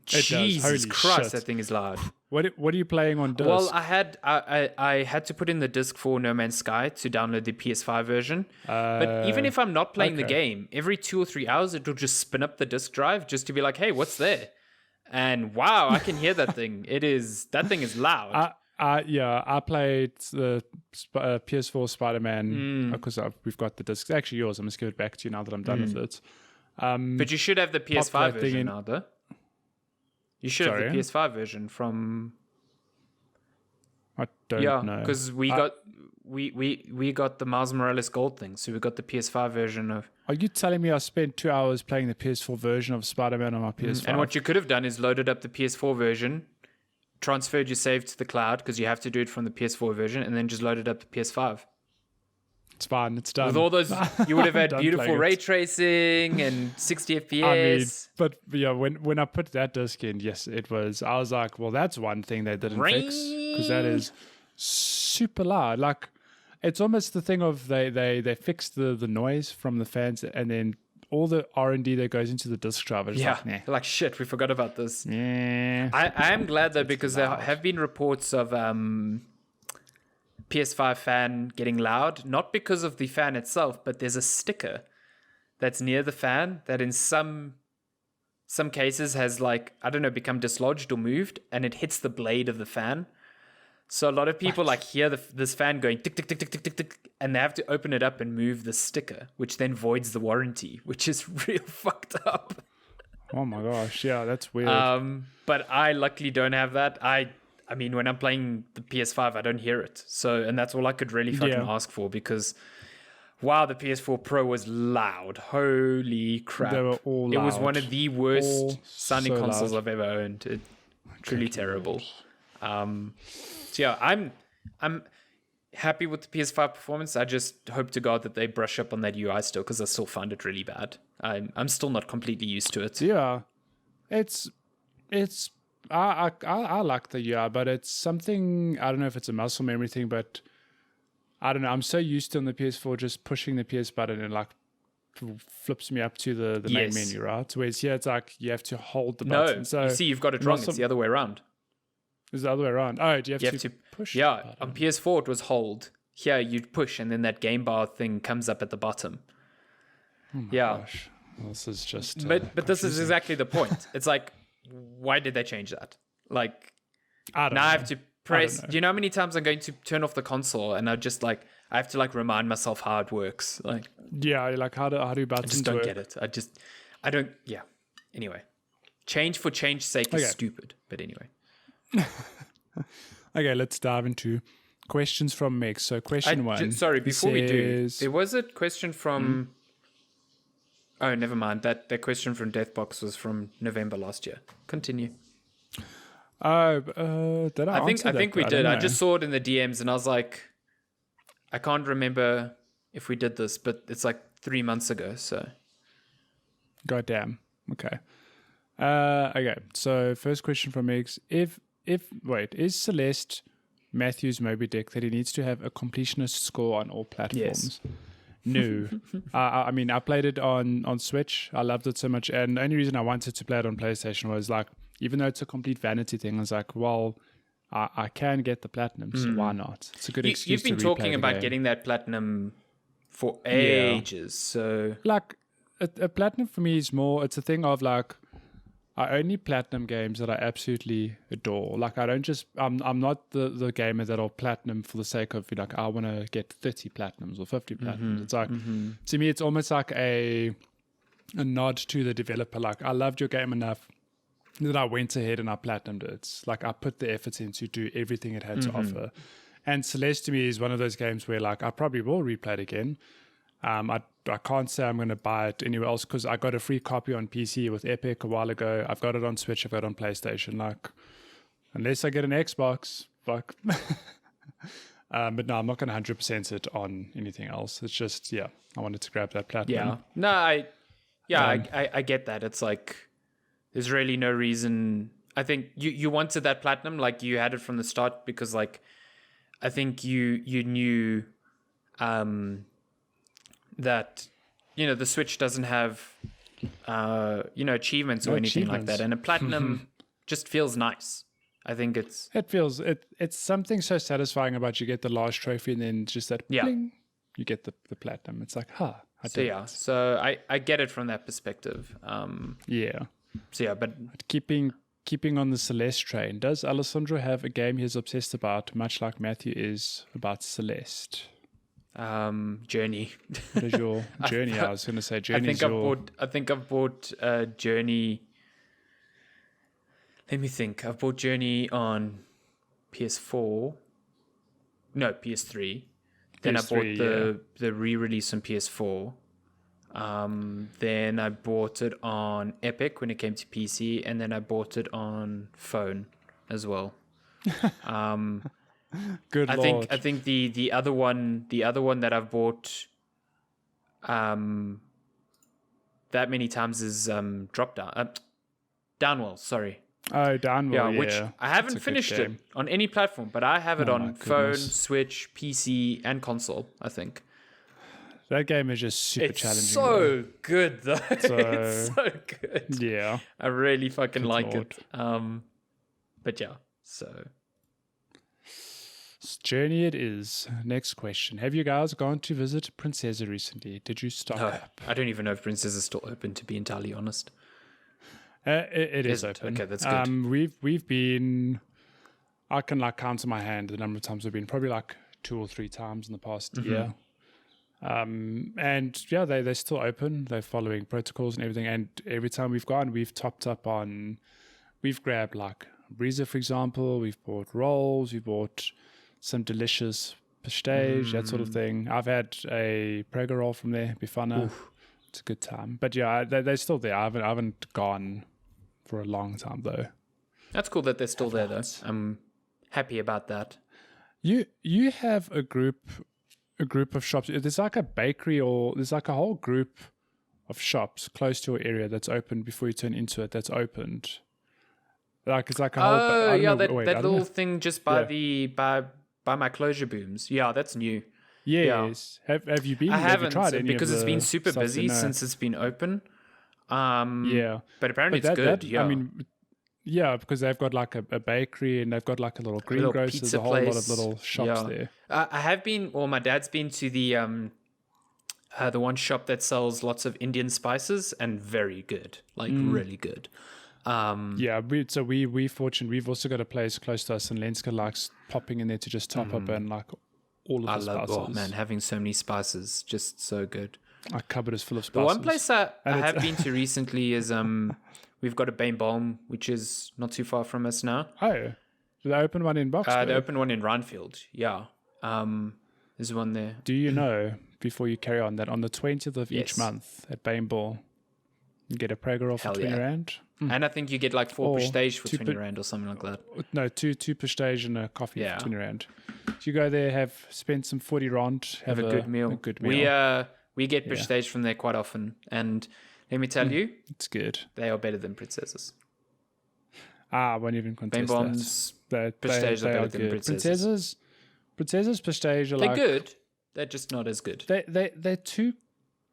Speaker 1: Jesus Christ, that thing is loud.
Speaker 2: What are you playing on disc?
Speaker 1: Well, I had to put in the disc for No Man's Sky to download the PS5 version. But even if I'm not playing the game, every 2 or 3 hours it'll just spin up the disc drive just to be like, hey, what's there? And wow, I can hear that thing. That thing is loud.
Speaker 2: I played the PS4 Spider-Man because we've got the disc. It's actually yours. I'm going to give it back to you now that I'm done with it.
Speaker 1: But you should have the PS5 version now, though. You should have the PS5 version from...
Speaker 2: I don't know.
Speaker 1: Yeah, because we got the Miles Morales Gold thing, so we got the PS5 version of...
Speaker 2: Are you telling me I spent 2 hours playing the PS4 version of Spider-Man on my PS5?
Speaker 1: And what you could have done is loaded up the PS4 version, transferred your save to the cloud, because you have to do it from the PS4 version, and then just loaded up the PS5.
Speaker 2: It's fine, it's done.
Speaker 1: With all those, you would have had beautiful ray tracing and 60 FPS.
Speaker 2: But yeah, when I put that disc in, yes, it was. I was like, well, that's one thing they didn't fix, because that is super loud. Like, it's almost the thing of they fixed the noise from the fans, and then all the R&D that goes into the disc drive is
Speaker 1: like shit, we forgot about this.
Speaker 2: Yeah.
Speaker 1: I am glad though, because there have been reports of PS5 fan getting loud, not because of the fan itself, but there's a sticker that's near the fan that in some cases has become dislodged or moved, and it hits the blade of the fan. So a lot of people hear this fan going tick tick tick tick tick tick tick, and they have to open it up and move the sticker, which then voids the warranty, which is real fucked up.
Speaker 2: Oh my gosh, yeah, that's weird.
Speaker 1: But I luckily don't have that. I mean, when I'm playing the PS5, I don't hear it. So, and that's all I could really fucking ask for, because, wow, the PS4 Pro was loud. Holy crap.
Speaker 2: They were all loud.
Speaker 1: It was one of the worst sounding consoles I've ever owned. Truly terrible. So yeah, I'm happy with the PS5 performance. I just hope to God that they brush up on that UI still, because I still find it really bad. I'm still not completely used to it.
Speaker 2: Yeah. I like the UI, but it's something, I don't know if it's a muscle memory thing, but I don't know. I'm so used to on the PS4 just pushing the PS button and flips me up to the main menu, right? Whereas here it's like you have to hold the button.
Speaker 1: No,
Speaker 2: so
Speaker 1: you see, you've got it wrong. It's the other way around.
Speaker 2: It's the other way around. Oh, do you have to push?
Speaker 1: Yeah, on PS4 it was hold. Here you'd push, and then that game bar thing comes up at the bottom.
Speaker 2: Oh my gosh. This is just...
Speaker 1: But this is exactly the point. It's like, why did they change that? Like,
Speaker 2: I
Speaker 1: have to press. Do you know how many times I'm going to turn off the console and I have to remind myself how it works? Like,
Speaker 2: yeah, how do buttons
Speaker 1: I just don't
Speaker 2: work?
Speaker 1: get it. I don't. Yeah. Anyway, change for change's sake is stupid. But anyway.
Speaker 2: Okay, let's dive into questions from Meg. So question one.
Speaker 1: Sorry, before we do, there was a question from. Oh, never mind. That question from Deathbox was from November last year. Continue.
Speaker 2: Did I
Speaker 1: think we did. I just saw it in the DMs and I was like, I can't remember if we did this, but it's 3 months ago. So
Speaker 2: Goddamn. Okay. Okay. So first question from Megs. Is Celeste Matthew's Moby Dick that he needs to have a completionist score on all platforms? Yes. No. I mean, I played it on Switch. I loved it so much. And the only reason I wanted to play it on PlayStation was like, even though it's a complete vanity thing, I was like, well, I can get the platinum, so why not? It's a good excuse.
Speaker 1: You've been talking about getting that platinum for ages. So
Speaker 2: like a platinum for me is more, it's a thing of like, I only platinum games that I absolutely adore. Like I don't just, I'm not the gamer that'll platinum for the sake of like, I want to get 30 platinums or 50 platinums. It's like, to me, it's almost like a nod to the developer. Like I loved your game enough that I went ahead and I platinumed it. It's like I put the effort in to do everything it had to offer. And Celeste to me is one of those games where like I probably will replay it again. I can't say I'm going to buy it anywhere else because I got a free copy on PC with Epic a while ago. I've got it on Switch. I've got it on PlayStation. Like, unless I get an Xbox, fuck. But no, I'm not going to 100% it on anything else. It's just, I wanted to grab that platinum.
Speaker 1: Yeah. No, I get that. It's like, there's really no reason. I think you wanted that platinum, like you had it from the start because like, I think you knew, that the Switch doesn't have achievements or anything like that, and a platinum just feels nice. I think it's something so satisfying about you get the last trophy and then just that bling, you get the platinum. It's like
Speaker 2: so
Speaker 1: I get it from that perspective. But
Speaker 2: keeping on the Celeste train, does Alessandro have a game he's obsessed about, much like Matthew is about Celeste?
Speaker 1: Journey.
Speaker 2: What is your Journey? I was going to say Journey.
Speaker 1: I think I've bought Journey. Let me think. I've bought Journey on PS4. No, PS3. Then I bought the re-release on PS4. Then I bought it on Epic when it came to PC, and then I bought it on phone as well.
Speaker 2: Good Lord.
Speaker 1: I think the other one that I've bought that many times is Downwell, sorry.
Speaker 2: Oh, Downwell,
Speaker 1: which I haven't finished it on any platform, but I have it on phone, Switch, PC, and console, I think.
Speaker 2: That game is just super challenging.
Speaker 1: It's so good, though. It's so good.
Speaker 2: Yeah.
Speaker 1: I really fucking like it. But yeah, so...
Speaker 2: Journey it is. Next question. Have you guys gone to visit Princesa recently? Did you stock up?
Speaker 1: I don't even know if Princesa is still open, to be entirely honest.
Speaker 2: It is open.
Speaker 1: Okay, that's good.
Speaker 2: We've been... I can count on my hand the number of times we've been. Probably 2 or 3 times in the past year. And they're still open. They're following protocols and everything. And every time we've gone, we've topped up on... We've grabbed Breezer, for example. We've bought rolls. We've bought... some delicious pastage, that sort of thing. I've had a Prego roll from there, Bifana. It's a good time. But yeah, they're still there. I haven't gone for a long time though. That's
Speaker 1: cool that they're still there though. I'm happy about that.
Speaker 2: You have a group of shops. There's like a bakery or there's like a whole group of shops close to your area that's open before you turn into it. That's opened. Like it's like a whole.
Speaker 1: That little thing just by my closure booms. Yeah, that's new.
Speaker 2: Yes. Yeah. Have you been?
Speaker 1: I haven't,
Speaker 2: tried any
Speaker 1: because it's been super busy since it's been open. But apparently it's good. I mean,
Speaker 2: because they've got like a bakery and they've got like a little greengrocer. There's a whole lot of little shops there.
Speaker 1: I have been, my dad's been to the one shop that sells lots of Indian spices and very good, really good.
Speaker 2: We fortunate. We've also got a place close to us, and Lenska likes popping in there to just top up and all of the spices.
Speaker 1: Oh man, having so many spices, just so good.
Speaker 2: Our cupboard is full of spices.
Speaker 1: The one place I have been to recently is we've got a Bain Balm, which is not too far from us now.
Speaker 2: Oh, the open one in Boxburg?
Speaker 1: The open one in Rhinefield. Yeah, there's one there.
Speaker 2: Do you know, before you carry on, that on the 20th of each month at Bain Ball, you get a Prego roll for 20 Rand?
Speaker 1: And I think you get 4 prestige for 20 Rand or something like that.
Speaker 2: No, two prestige and a coffee for 20 Rand. So you go there, spend some 40 Rand,
Speaker 1: have a good meal. We get prestige from there quite often. And Let me tell you,
Speaker 2: it's good.
Speaker 1: They are better than princesses.
Speaker 2: I won't even contest
Speaker 1: Bombs,
Speaker 2: that.
Speaker 1: Prestige are better than
Speaker 2: good.
Speaker 1: princesses.
Speaker 2: Princesses Prestige are
Speaker 1: they're good. They're just not as good.
Speaker 2: They're too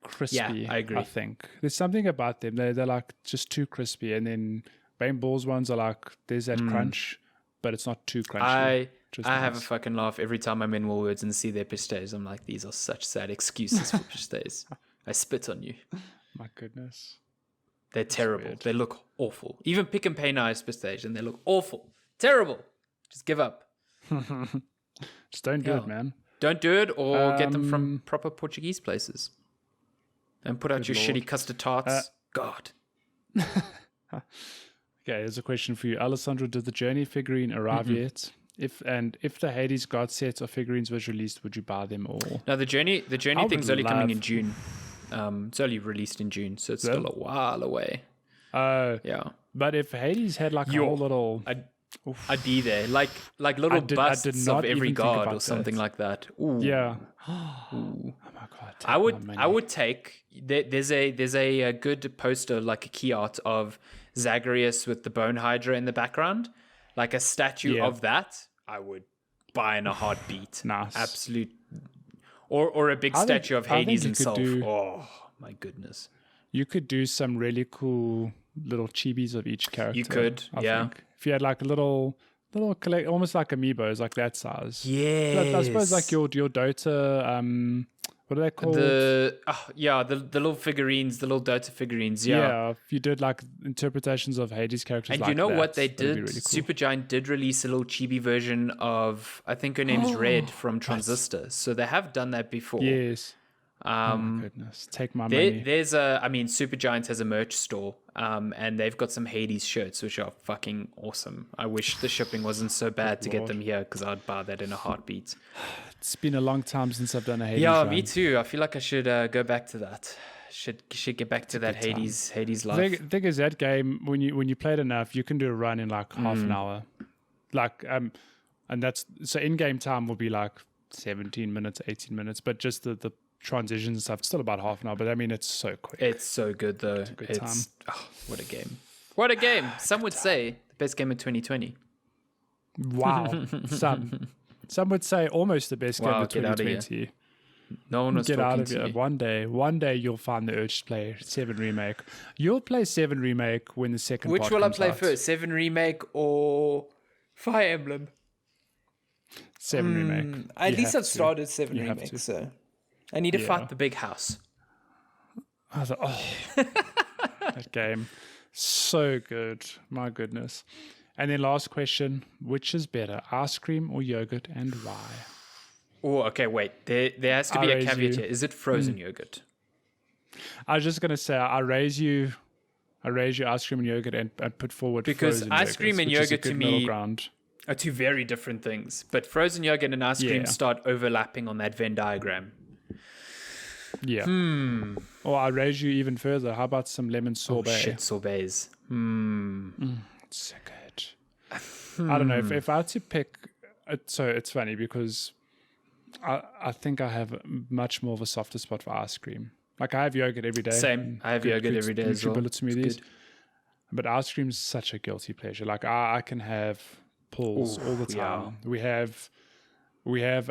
Speaker 2: crispy.
Speaker 1: Yeah, I agree.
Speaker 2: I think there's something about them. They're like just too crispy, and then Bane Balls ones are like there's that crunch, but it's not too crunchy.
Speaker 1: I have a fucking laugh every time I'm in Woolworths and see their Prestige. I'm like, these are such sad excuses for Prestige. I spit on you.
Speaker 2: My goodness.
Speaker 1: They're terrible. They look awful. Even Pick and Pay now is Prestige, and they look awful. Terrible. Just give up.
Speaker 2: Just don't do it, man.
Speaker 1: Don't do it, or get them from proper Portuguese places. And put out your shitty custard tarts. God.
Speaker 2: Okay, here's a question for you. Alessandro, did the Journey figurine arrive yet? If the Hades God sets or figurines was released, would you buy them all?
Speaker 1: No, the Journey thing's only coming in June. It's only released in June, so it's still a while away. Yeah.
Speaker 2: But if Hades had like a whole little...
Speaker 1: I'd be there. Like little busts of every god or something like that. Ooh.
Speaker 2: Yeah.
Speaker 1: Ooh.
Speaker 2: Oh my god.
Speaker 1: I would take... There's a good poster, like a key art of Zagreus with the bone hydra in the background. Like a statue of that, I would buy in a heartbeat.
Speaker 2: Nice.
Speaker 1: Absolute. Or a big statue of Hades himself. Oh, my goodness.
Speaker 2: You could do some really cool little chibis of each character.
Speaker 1: You could,
Speaker 2: I think. If you had like a little collect, almost like amiibos, like that size.
Speaker 1: Yeah.
Speaker 2: I suppose like your Dota, what are they called?
Speaker 1: The little figurines, the little Dota figurines. Yeah.
Speaker 2: If you did like interpretations of Hades characters,
Speaker 1: and
Speaker 2: like
Speaker 1: you know
Speaker 2: that,
Speaker 1: what they did?
Speaker 2: Really cool.
Speaker 1: Supergiant did release a little chibi version of, I think her name's Red from Transistor. So they have done that before.
Speaker 2: Yes. Oh my goodness! Take my money.
Speaker 1: Supergiant has a merch store, and they've got some Hades shirts which are fucking awesome. I wish the shipping wasn't so bad to get them here, because I'd buy that in a heartbeat.
Speaker 2: It's been a long time since I've done a Hades.
Speaker 1: Yeah,
Speaker 2: run.
Speaker 1: Me too. I feel like I should go back to that. Should get back to that Hades life.
Speaker 2: The thing is, that game, when you play it enough, you can do a run in like half an hour. Like and that's so in-game time will be like 17 minutes, 18 minutes, but just the transitions and stuff, still about half an hour. But I mean, it's so quick.
Speaker 1: It's so good though. It's what a game. What a game. Some would say the best game of 2020.
Speaker 2: Wow. Some would say almost the best game of 2020.
Speaker 1: No one was
Speaker 2: get
Speaker 1: talking
Speaker 2: out of
Speaker 1: to
Speaker 2: here.
Speaker 1: you.
Speaker 2: One day you'll find the urge to play 7 Remake. You'll play 7 Remake when the second
Speaker 1: Which
Speaker 2: part
Speaker 1: will I
Speaker 2: comes
Speaker 1: play
Speaker 2: out.
Speaker 1: first, 7 Remake or Fire Emblem?
Speaker 2: 7 Remake.
Speaker 1: At least I've started 7 Remake, so I need to fight the big house.
Speaker 2: I was like, that game. So good. My goodness. And then last question, which is better, ice cream or yogurt, and why?
Speaker 1: Oh, okay, wait. There has to be a caveat here. Is it frozen yogurt?
Speaker 2: I was just going to say, I raise you ice cream and yogurt and put forward
Speaker 1: because
Speaker 2: frozen
Speaker 1: ice cream and yogurt to me
Speaker 2: ground.
Speaker 1: Are two very different things. But frozen yogurt and ice cream start overlapping on that Venn diagram.
Speaker 2: Yeah. Or I raise you even further. How about some lemon sorbet?
Speaker 1: Oh, shit, sorbets.
Speaker 2: It's so good. I don't know. If I had to pick... So it's funny because I think I have much more of a softer spot for ice cream. Like I have yogurt every day.
Speaker 1: Same. I have yogurt every day as well.
Speaker 2: Smoothies. But ice cream is such a guilty pleasure. Like I can have pulls all the time. Yeah. We have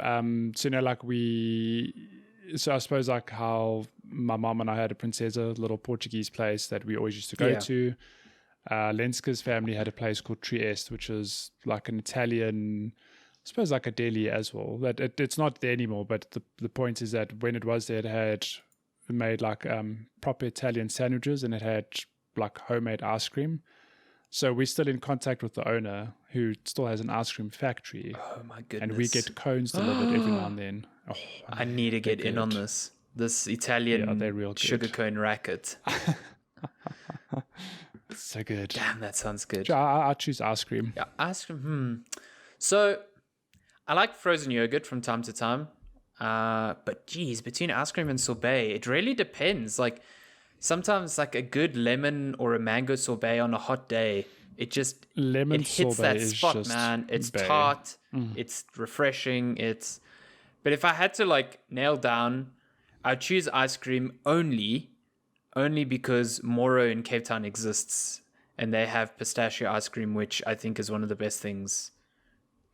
Speaker 2: so I suppose like how my mom and I had a Princesa, little Portuguese place that we always used to go to. Lenska's family had a place called Trieste, which is like an Italian, I suppose like a deli as well. That it's not there anymore, but the point is that when it was there, it made like proper Italian sandwiches, and it had like homemade ice cream. So we're still in contact with the owner, who still has an ice cream factory.
Speaker 1: Oh my goodness!
Speaker 2: And we get cones delivered every now and then. Oh,
Speaker 1: I need to get in on this Italian
Speaker 2: they're real
Speaker 1: sugar cone racket.
Speaker 2: So good.
Speaker 1: Damn, that sounds good.
Speaker 2: I choose ice cream.
Speaker 1: Yeah, ice cream. So I like frozen yogurt from time to time. But geez, between ice cream and sorbet, it really depends. Like sometimes like a good lemon or a mango sorbet on a hot day, it hits that spot, man. It's tart, it's refreshing, but if I had to like nail down, I'd choose ice cream only only because Moro in Cape Town exists and they have pistachio ice cream, which I think is one of the best things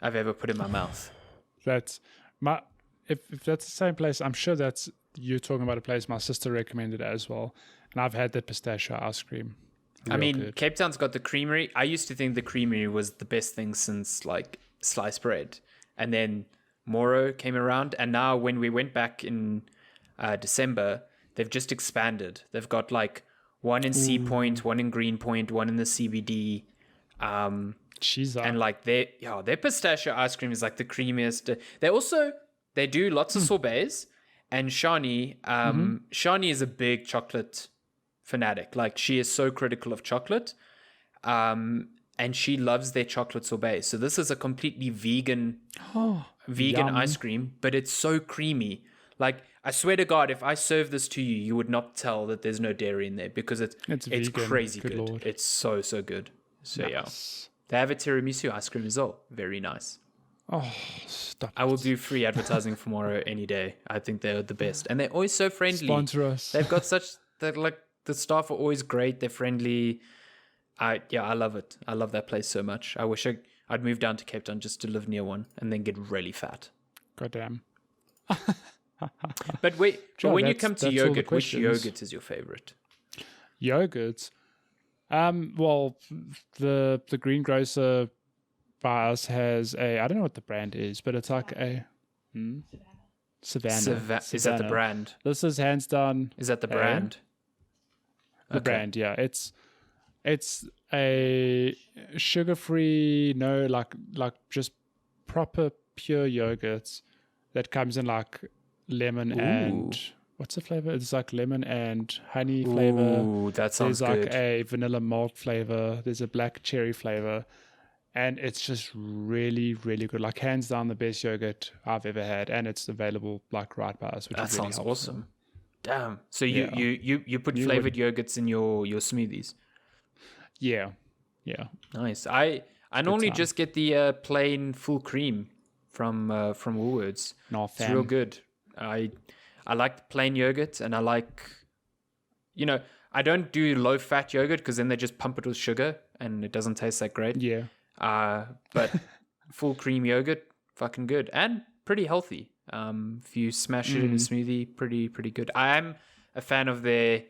Speaker 1: I've ever put in my mouth.
Speaker 2: That's if that's the same place, I'm sure that's you're talking about a place my sister recommended as well. And I've had the pistachio ice cream.
Speaker 1: I mean, good. Cape Town's got the creamery. I used to think the creamery was the best thing since like sliced bread. And then Moro came around. And now when we went back in December, they've just expanded. They've got like one in Sea Point, one in Greenpoint, one in the CBD. And like their pistachio ice cream is like the creamiest. They do lots of sorbets. And Shani is a big chocolate fanatic. Like she is so critical of chocolate, and she loves their chocolate sorbet. So this is a completely vegan ice cream, but it's so creamy. Like I swear to God, if I serve this to you, you would not tell that there's no dairy in there because it's crazy good. Lord. It's so good. So nice. They have a tiramisu ice cream as well. Very nice.
Speaker 2: Oh, stop!
Speaker 1: I will do free advertising for Moro any day. I think they're the best, and they're always so friendly.
Speaker 2: Sponsor us.
Speaker 1: They've got the staff are always great. They're friendly. I love it. I love that place so much. I wish I'd move down to Cape Town just to live near one and then get really fat.
Speaker 2: Goddamn.
Speaker 1: But when you come to yogurt, which yogurt is your favorite?
Speaker 2: Yogurt? Well, the greengrocer by us has I don't know what the brand is, but it's like a Savannah.
Speaker 1: Is that the brand?
Speaker 2: This is hands down.
Speaker 1: Is that the brand?
Speaker 2: The brand, yeah. It's a sugar-free, like just proper pure yogurt that comes in like lemon and what's the flavor? It's like lemon and honey flavor.
Speaker 1: Ooh, that sounds good.
Speaker 2: There's like a vanilla malt flavor. There's a black cherry flavor. And it's just really, really good. Like hands down the best yogurt I've ever had. And it's available like right by us, which
Speaker 1: that
Speaker 2: is really
Speaker 1: sounds
Speaker 2: helpful.
Speaker 1: Awesome. Damn. So you put flavored yogurts in your smoothies?
Speaker 2: Yeah.
Speaker 1: Nice. I normally just get the plain full cream from Woolworths.
Speaker 2: It's
Speaker 1: real good. I like plain yogurt, and I like, I don't do low fat yogurt because then they just pump it with sugar and it doesn't taste that great.
Speaker 2: Yeah.
Speaker 1: But full cream yogurt, fucking good and pretty healthy. If you smash it in a smoothie, pretty good. I am a fan of they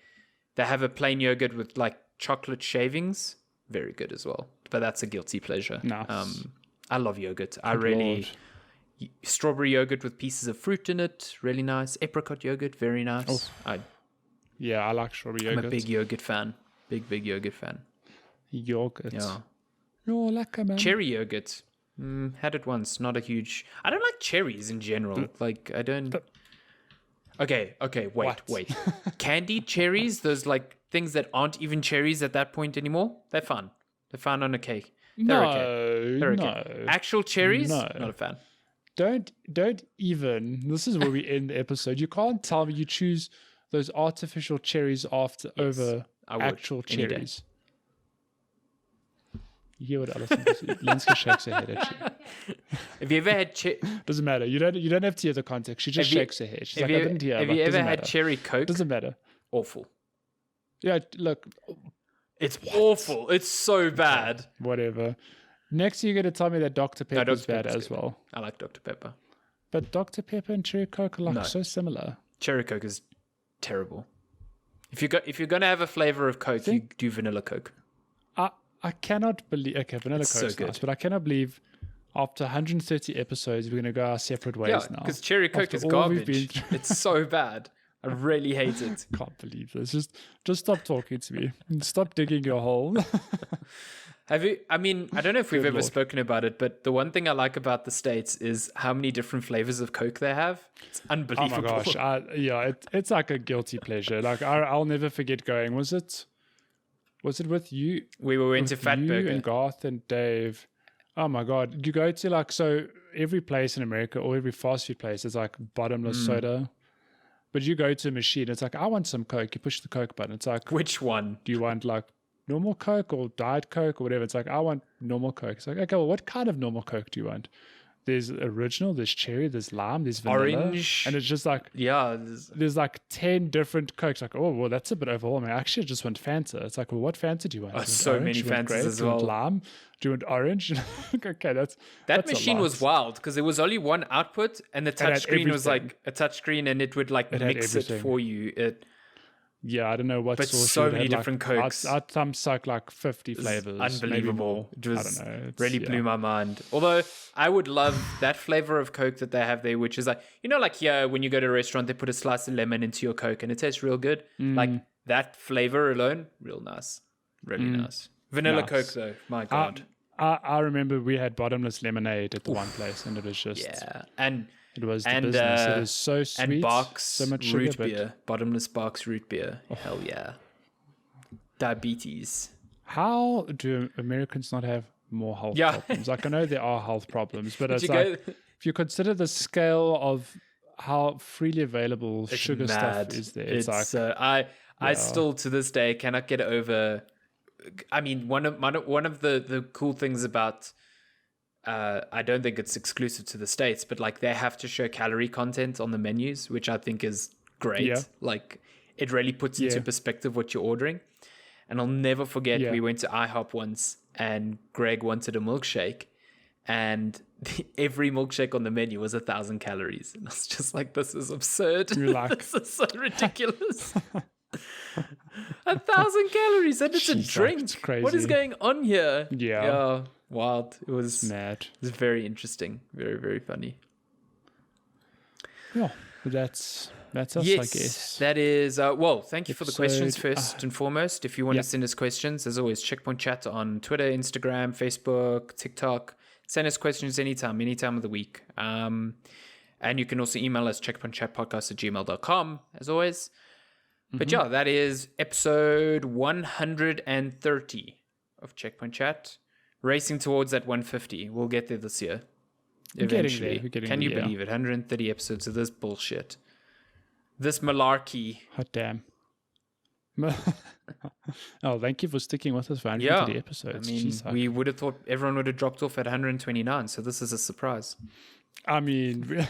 Speaker 1: have a plain yogurt with like chocolate shavings, very good as well. But that's a guilty pleasure.
Speaker 2: Nice.
Speaker 1: I love yogurt.
Speaker 2: Lord.
Speaker 1: Strawberry yogurt with pieces of fruit in it, really nice. Apricot yogurt, very nice.
Speaker 2: I like strawberry yogurt.
Speaker 1: I'm a big yogurt fan. Big yogurt fan.
Speaker 2: Yogurt.
Speaker 1: Yeah.
Speaker 2: You're lekker, man.
Speaker 1: Cherry yogurt. Had it once. Not a huge. I don't like cherries in general. I don't. Okay. Wait. Candied cherries. Those like things that aren't even cherries at that point anymore. They're fun. They're fun on a cake. They're okay. Actual cherries.
Speaker 2: No.
Speaker 1: Not a fan.
Speaker 2: Don't even. This is where we end the episode. You can't tell me you choose those artificial cherries over actual cherries. You hear what Alison says? Lenska shakes her head at you.
Speaker 1: Have you ever had
Speaker 2: Doesn't matter. You don't have to hear the context. She just shakes her head. She's like, I didn't hear.
Speaker 1: Have you ever had cherry Coke?
Speaker 2: Doesn't matter.
Speaker 1: Awful.
Speaker 2: Yeah, look.
Speaker 1: It's awful. It's so bad.
Speaker 2: Whatever. Next, you're going to tell me that Dr. Pepper is bad as well.
Speaker 1: I like Dr. Pepper.
Speaker 2: But Dr. Pepper and cherry Coke are so similar.
Speaker 1: Cherry Coke is terrible. If you're going to have a flavor of Coke, you do vanilla Coke.
Speaker 2: I cannot believe... Okay, vanilla Coke's nice, but I cannot believe after 130 episodes, we're going to go our separate ways now.
Speaker 1: Because cherry Coke is garbage. It's so bad. I really hate it.
Speaker 2: Can't believe this. Just stop talking to me. Stop digging your hole.
Speaker 1: Have you? I mean, I don't know if we've ever spoken about it, but the one thing I like about the States is how many different flavors of Coke they have. It's unbelievable.
Speaker 2: Oh my gosh. It's like a guilty pleasure. Like I'll never forget going. Was it with you?
Speaker 1: We went to Fatburger.
Speaker 2: And Garth and Dave. Oh my God. You go to so every place in America or every fast food place is like bottomless soda. But you go to a machine, it's like, I want some Coke. You push the Coke button. It's like,
Speaker 1: which one?
Speaker 2: Do you want like normal Coke or Diet Coke or whatever? It's like, I want normal Coke. It's like, okay, well, what kind of normal Coke do you want? there's original, there's cherry, there's lime, there's vanilla,
Speaker 1: orange,
Speaker 2: and it's just like there's like 10 different Cokes. Like, oh well, that's a bit overwhelming. I actually just want Fanta. It's like, well, what Fanta do you want?
Speaker 1: So many Fantas as well.
Speaker 2: Do you want lime? Do you want orange? Okay, that's
Speaker 1: machine was wild because there was only one output, and the touchscreen was like a touchscreen, and it would like mix it for you.
Speaker 2: Yeah, I don't know what.
Speaker 1: But so many different Cokes.
Speaker 2: I'd suck like 50 flavors.
Speaker 1: Unbelievable.
Speaker 2: It was, I don't know.
Speaker 1: Really blew my mind. Although I would love that flavor of Coke that they have there, which is like, like here when you go to a restaurant, they put a slice of lemon into your Coke and it tastes real good. Like that flavor alone, real nice. Really nice. Vanilla Coke though, my God.
Speaker 2: I remember we had bottomless lemonade at the one place, and it was just
Speaker 1: and
Speaker 2: it was the business. It was so sweet,
Speaker 1: and Barks
Speaker 2: so much
Speaker 1: root
Speaker 2: sugar,
Speaker 1: beer, bottomless Barks root beer. Hell yeah, diabetes.
Speaker 2: How do Americans not have more health problems? Like I know there are health problems, but it's like if you consider the scale of how freely available sugar stuff is there, it's like
Speaker 1: I still to this day cannot get over. I mean, one of the cool things about I don't think it's exclusive to the States, but like they have to show calorie content on the menus, which I think is great. Yeah. Like it really puts into perspective what you're ordering. And I'll never forget we went to IHOP once and Greg wanted a milkshake, and every milkshake on the menu was 1,000 calories. And I was just like, this is absurd.
Speaker 2: You're like,
Speaker 1: this is so ridiculous. 1,000 calories and it's a drink. It's crazy. What is going on here? Yeah, wild. It was
Speaker 2: mad.
Speaker 1: It was very interesting. Very, very funny.
Speaker 2: Yeah, that's us, I guess.
Speaker 1: That is. Well, thank you for the questions first and foremost. If you want to send us questions, as always, Checkpoint Chat on Twitter, Instagram, Facebook, TikTok. Send us questions anytime of the week. And you can also email us checkpointchatpodcast@gmail.com, as always. But yeah, that is episode 130 of Checkpoint Chat. Racing towards that 150. We'll get there this year. Eventually. Can you believe it? 130 episodes of this bullshit. This malarkey.
Speaker 2: Hot damn. Oh, thank you for sticking with us for 130 episodes.
Speaker 1: I mean, we would have thought everyone would have dropped off at 129, so this is a surprise.
Speaker 2: I mean...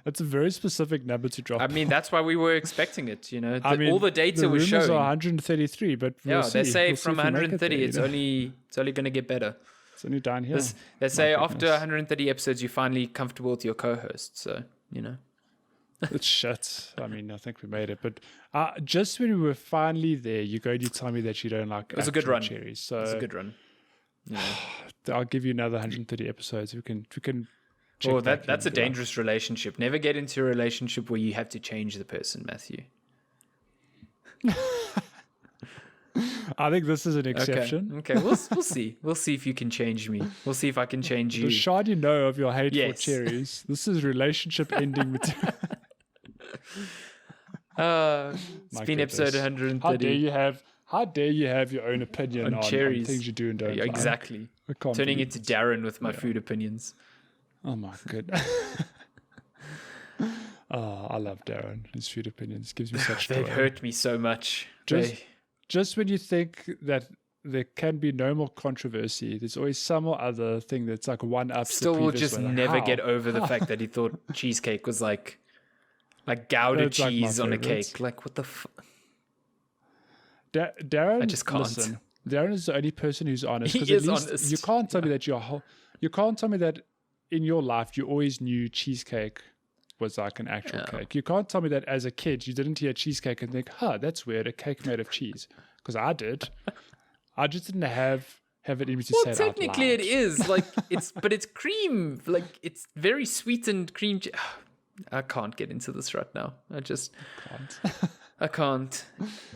Speaker 2: That's a very specific number to drop.
Speaker 1: I mean, that's why we were expecting it, all the data was showing.
Speaker 2: The rumors are 133, but we'll see.
Speaker 1: They say from 130, it's only going to get better.
Speaker 2: It's only down here.
Speaker 1: They say after 130 episodes, you're finally comfortable with your co-host, so,
Speaker 2: It's shit. I mean, I think we made it. But just when we were finally there, you tell me that you don't like
Speaker 1: it was a good run.
Speaker 2: Cherries. So
Speaker 1: it was a good run. Yeah.
Speaker 2: I'll give you another 130 episodes. We can
Speaker 1: Oh, that's a dangerous relationship. Never get into a relationship where you have to change the person, Matthew.
Speaker 2: I think this is an exception.
Speaker 1: Okay. We'll see. We'll see if you can change me. We'll see if I can change you.
Speaker 2: The shard of your hate for cherries. This is relationship ending material.
Speaker 1: It's been episode 130.
Speaker 2: How dare you have your own opinion on
Speaker 1: cherries.
Speaker 2: On things you do and don't like.
Speaker 1: Exactly. Turning into Darren with my food opinions.
Speaker 2: Oh my goodness. I love Darren. His food opinions gives me such joy.
Speaker 1: They've hurt me so much.
Speaker 2: Just when you think that there can be no more controversy, there's always some or other thing that's like one up.
Speaker 1: Still will just never get over the fact that he thought cheesecake was like Gouda cheese on a cake. Like, what the fuck?
Speaker 2: Darren,
Speaker 1: I just can't.
Speaker 2: Listen, Darren is the only person who's honest.
Speaker 1: He is honest.
Speaker 2: You can't tell me that you can't tell me that in your life you always knew cheesecake was like an actual cake. You can't tell me that as a kid you didn't hear cheesecake and think, that's weird, a cake made of cheese. Because I did. I just didn't have it in me to say it out loud. Well,
Speaker 1: technically it is. Like, but it's cream. Like, it's very sweetened cream. I can't get into this right now. I can't.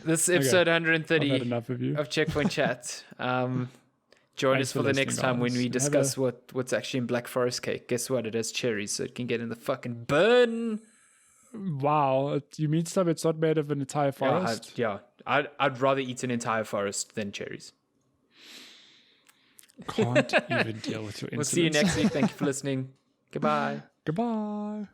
Speaker 1: This episode 130 of Checkpoint Chat. Join us for the next time when we discuss what's actually in Black Forest cake. Guess what? It has cherries, so it can get in the fucking burn.
Speaker 2: Wow. You mean stuff it's not made of an entire forest?
Speaker 1: I'd rather eat an entire forest than cherries.
Speaker 2: Can't even deal with your insolence.
Speaker 1: We'll see you next week. Thank you for listening. Goodbye.
Speaker 2: Goodbye.